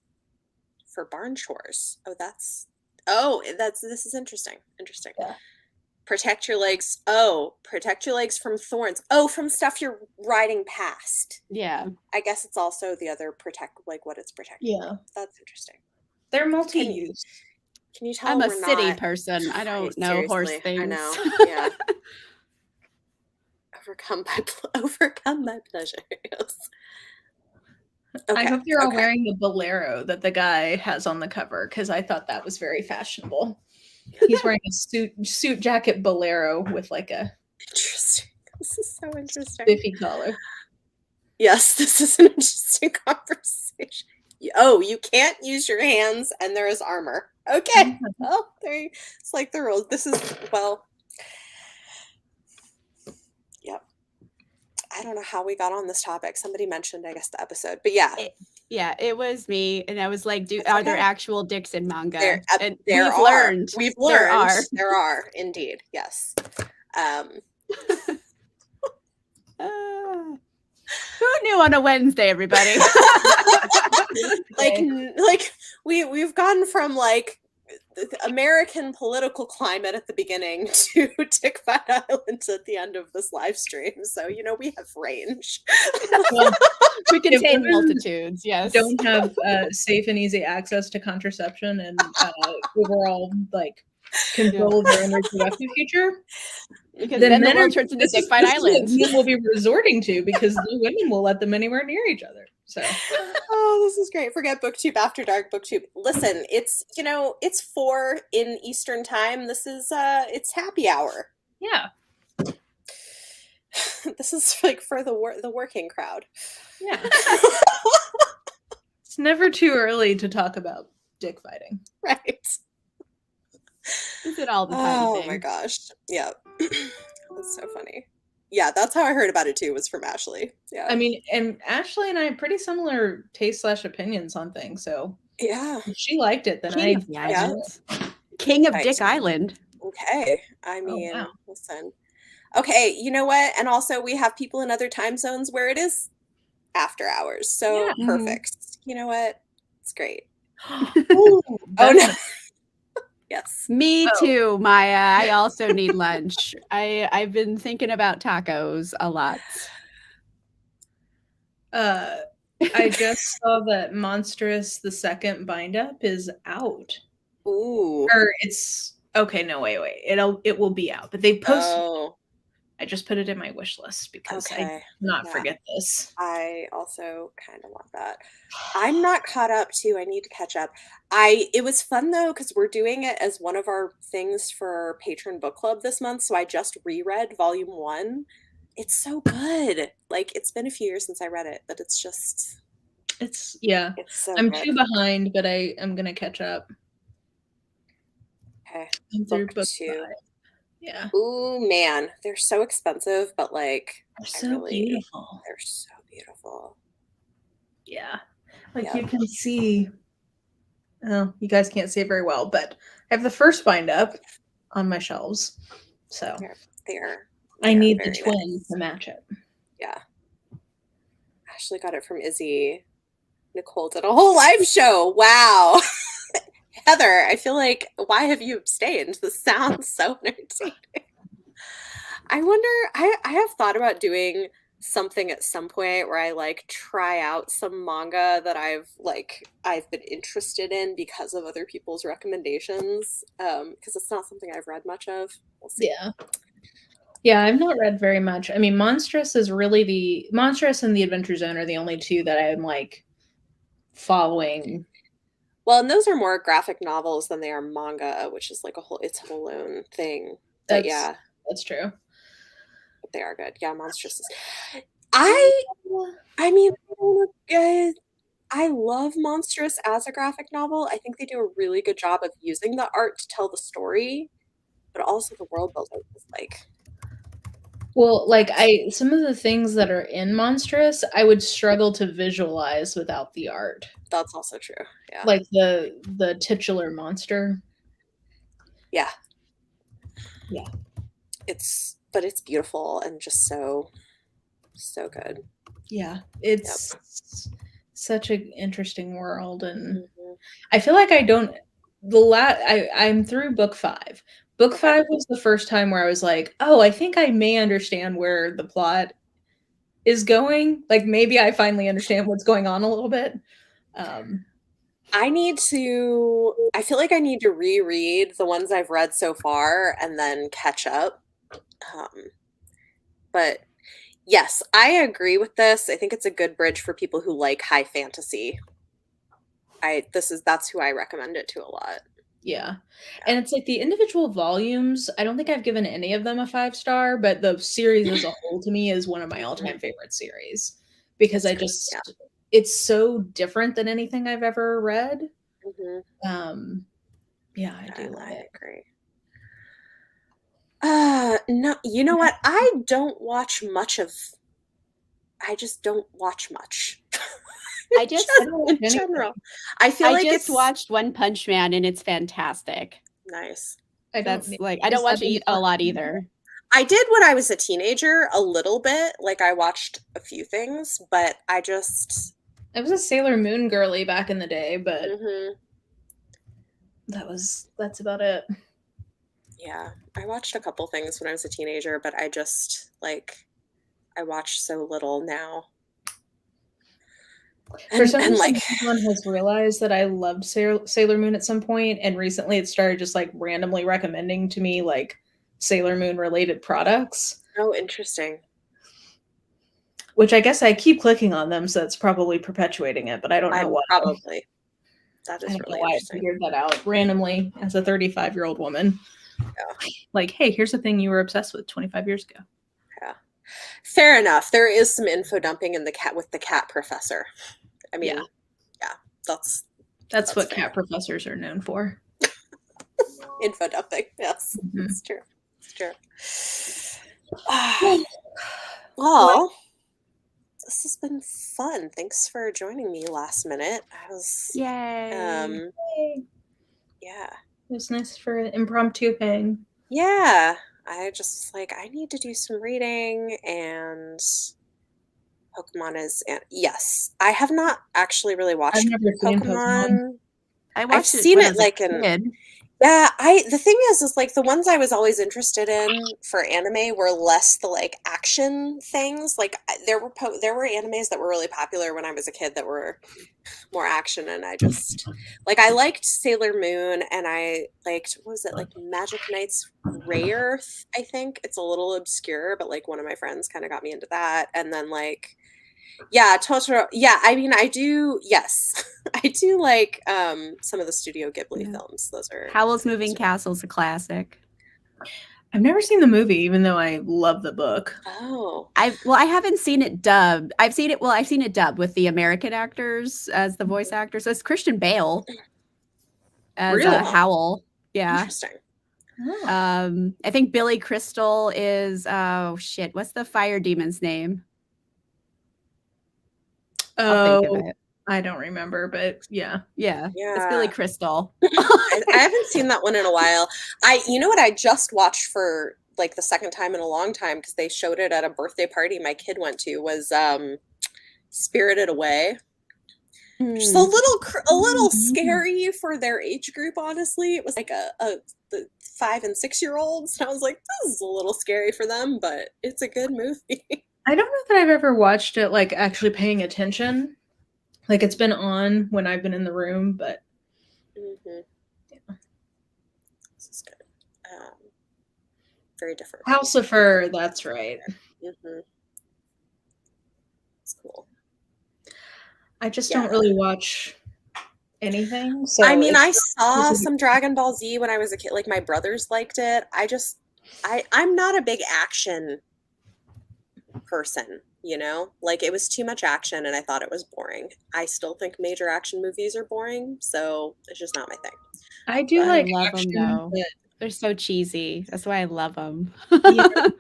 for barn chores. This is interesting. Interesting. Yeah. Protect your legs. Oh, protect your legs from thorns. Oh, from stuff you're riding past. Yeah. I guess it's also the other protect, like what it's protecting. Yeah. That's interesting. They're multi-use. Can you tell I'm a we're city not person. I don't know seriously, horse things. I know. Yeah. Overcome by pleasure. Yes. Okay. I hope you're all wearing the bolero that the guy has on the cover, because I thought that was very fashionable. He's wearing a suit jacket bolero with like a interesting. This is so interesting. spiffy collar. Yes, this is an interesting conversation. Oh, you can't use your hands, and there is armor. Okay. Well, it's like the rules. This is Yep. I don't know how we got on this topic. Somebody mentioned, I guess, the episode, but yeah. It was me, and I was like, are there actual dicks in manga? We've learned there are indeed, yes. Who knew on a Wednesday, everybody? We've gone from like the American political climate at the beginning to Dick Fight Island at the end of this live stream. So, we have range. Well, we contain multitudes, yes. Don't have safe and easy access to contraception and overall, like, control of their reproductive future. Because then the world turns into Dick Fight Island. Men will be resorting to, because the women will let them anywhere near each other. So, this is great. Forget BookTube After Dark. BookTube. Listen, it's it's 4 in Eastern time. This is it's happy hour. Yeah. This is like for the working crowd. Yeah. It's never too early to talk about dick fighting. Right. Is it all the time? Oh my gosh. Yeah. That's so funny. Yeah, that's how I heard about it too, was from Ashley. Yeah. I mean, and Ashley and I have pretty similar taste/opinions on things, so yeah. If she liked it, then King of Dick Island. Okay. I mean, listen. Okay, you know what? And also we have people in other time zones where it is after hours. So perfect. You know what? It's great. Ooh, no. Yes. Me too, Maya. I also need lunch. I've been thinking about tacos a lot. I just saw that Monstrous the second bind up is out. Ooh. Or it's okay, no, wait. It will be out. But they posted I just put it in my wish list because I cannot forget this. I also kind of want that. I'm not caught up too. I need to catch up. It was fun though, because we're doing it as one of our things for our patron book club this month. So I just reread volume 1. It's so good. Like, it's been a few years since I read it, but it's so I'm good. too behind, but I'm gonna catch up. Okay. I'm through book 2. 5. Yeah. Ooh, man, they're so expensive, but like they're so beautiful. They're so beautiful. Yeah. Like you can see. Oh, you guys can't see it very well, but I have the first bind up on my shelves. So I need the twin to match it. Yeah. Ashley got it from Izzy. Nicole did a whole live show. Wow. Heather, I feel like, why have you abstained? This sounds so entertaining. I wonder, I have thought about doing something at some point where I like try out some manga that I've been interested in because of other people's recommendations. Because it's not something I've read much of. We'll see. Yeah, I've not read very much. I mean, Monstrous and the Adventure Zone are the only two that I'm like following. Well, and those are more graphic novels than they are manga, which is like its whole own thing. But that's true. But they are good. Yeah, Monstrous is. I mean, I love Monstrous as a graphic novel. I think they do a really good job of using the art to tell the story, but also the world building is like. Well, like some of the things that are in Monstrous, I would struggle to visualize without the art. That's also true. Yeah. Like the titular monster. Yeah. Yeah. It's but it's beautiful and just so good. Yeah, Yep. it's such an interesting world, and Mhm. I feel like I'm through book 5. Book 5 was the first time where I was like, "Oh, I think I may understand where the plot is going." Like, maybe I finally understand what's going on a little bit. I feel like I need to reread the ones I've read so far and then catch up. But yes, I agree with this. I think it's a good bridge for people who like high fantasy. That's who I recommend it to a lot. Yeah. And it's like the individual volumes, I don't think I've given any of them a 5-star, but the series as a whole to me is one of my all-time favorite series because it's so different than anything I've ever read. Yeah, I do love it. I agree. No, you know what? I just don't watch much. I just in general. I feel like just watched One Punch Man and it's fantastic. Nice. I don't watch it a lot either. I did when I was a teenager a little bit. Like I watched a few things, but I was a Sailor Moon girly back in the day, but that's about it. Yeah, I watched a couple things when I was a teenager, but I just I watch so little now. For some reason, someone has realized that I loved Sailor Moon at some point, and recently it started just like randomly recommending to me like Sailor Moon related products. Oh, interesting. Which I guess I keep clicking on them, so that's probably perpetuating it, but I don't know why. Probably. That is really interesting. I figured that out randomly as a 35-year-old woman. Yeah. Like, hey, here's a thing you were obsessed with 25 years ago. Yeah. Fair enough. There is some info dumping with the cat professor. I mean, yeah, that's what cat professors are known for. Info dumping. Yes, it's true. It's true. Well, this has been fun. Thanks for joining me last minute. Yay. Yeah. It was nice for an impromptu hang. Yeah. I just I need to do some reading, and Pokemon is yes. I have not actually really watched Pokemon. I've seen it like yeah, the thing is the ones I was always interested in for anime were less the action things. There were animes that were really popular when I was a kid that were more action, and I just I liked Sailor Moon, and I liked what was it Magic Knights Rayearth, I think. It's a little obscure, but one of my friends kind of got me into that, and then yeah, Totoro. Yeah, I mean, I do. Yes, I do like some of the Studio Ghibli films. Those are Howl's Moving Castle's a classic. I've never seen the movie, even though I love the book. Oh, I haven't seen it dubbed. I've seen it dubbed with the American actors as the voice actors. So it's Christian Bale as Howl. Yeah. Interesting. I think Billy Crystal is what's the fire demon's name? Oh, I don't remember, but yeah. It's Billy Crystal. I haven't seen that one in a while. You know what I just watched for the second time in a long time, because they showed it at a birthday party my kid went to, was Spirited Away. Just a little scary for their age group, honestly. It was the 5 and 6-year-olds, and I was like, this is a little scary for them, but it's a good movie. I don't know that I've ever watched it actually paying attention. It's been on when I've been in the room, but yeah. This is good. Very different. House of Fur, that's right. It's cool. I just don't really watch anything. So I mean, I saw some Dragon Ball Z when I was a kid. My brothers liked it. I'm not a big action person, it was too much action, and I thought it was boring. I still think major action movies are boring, so it's just not my thing. I do love action, them though. They're so cheesy. That's why I love them. I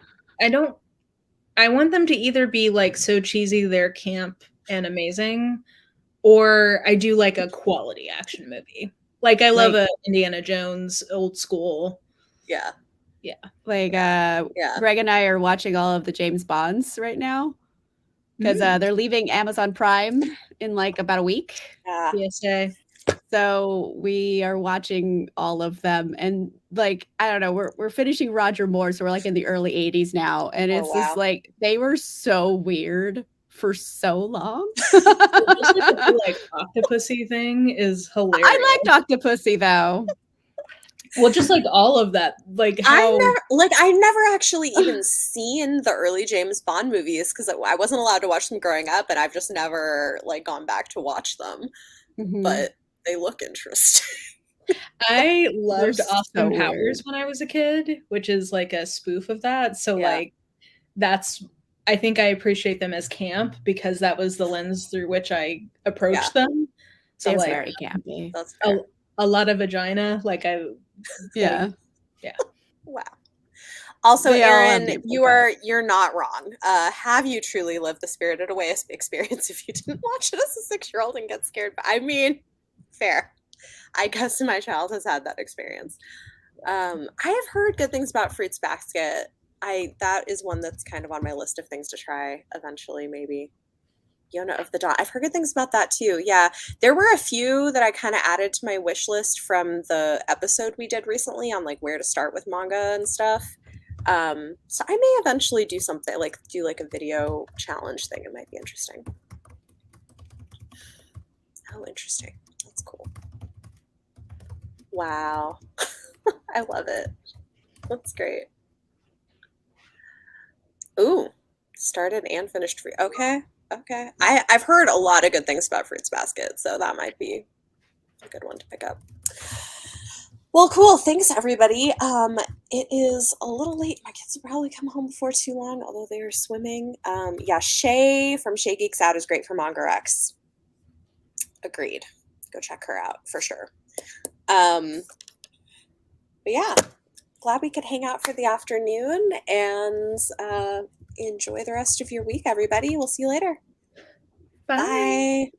want them to either be so cheesy they're camp and amazing, or I do a quality action movie. I love a Indiana Jones old school. Yeah. Yeah. Like, Yeah. Greg and I are watching all of the James Bonds right now because they're leaving Amazon Prime in like about a week. PSA. So we are watching all of them, and like I don't know, we're finishing Roger Moore, so we're like in the early '80s now, and it's just like they were so weird for so long. Just like the whole, like Octopussy thing is hilarious. I liked Octopussy though. Well, just like all of that, like how I've never actually even seen the early James Bond movies because I wasn't allowed to watch them growing up, and I've just never like gone back to watch them. But they look interesting. I loved Austin Powers when I was a kid, which is like a spoof of that. So like that's I think I appreciate them as camp because that was the lens through which I approached them. So they're like very campy. That's fair. A lot of vagina, like yeah. Wow. Also, Erin, you're not wrong. Have you truly lived the Spirited Away experience if you didn't watch it as a 6-year-old and get scared? I mean, fair. I guess my child has had that experience. I have heard good things about Fruits Basket. That is one that's kind of on my list of things to try eventually, maybe. Yona of the Dawn. I've heard good things about that too. Yeah, there were a few that I kind of added to my wish list from the episode we did recently on like where to start with manga and stuff. So I may eventually do something like a video challenge thing. It might be interesting. Oh, interesting. That's cool. Wow. I love it. That's great. Ooh, started and finished free. Okay. I've heard a lot of good things about Fruits Basket, so that might be a good one to pick up. Well, cool. Thanks, everybody. It is a little late. My kids will probably come home before too long, although they are swimming. Yeah, Shay from Shay Geeks Out is great for Manga Rex. Agreed. Go check her out for sure. But yeah, glad we could hang out for the afternoon and enjoy the rest of your week, everybody. We'll see you later. Bye. Bye.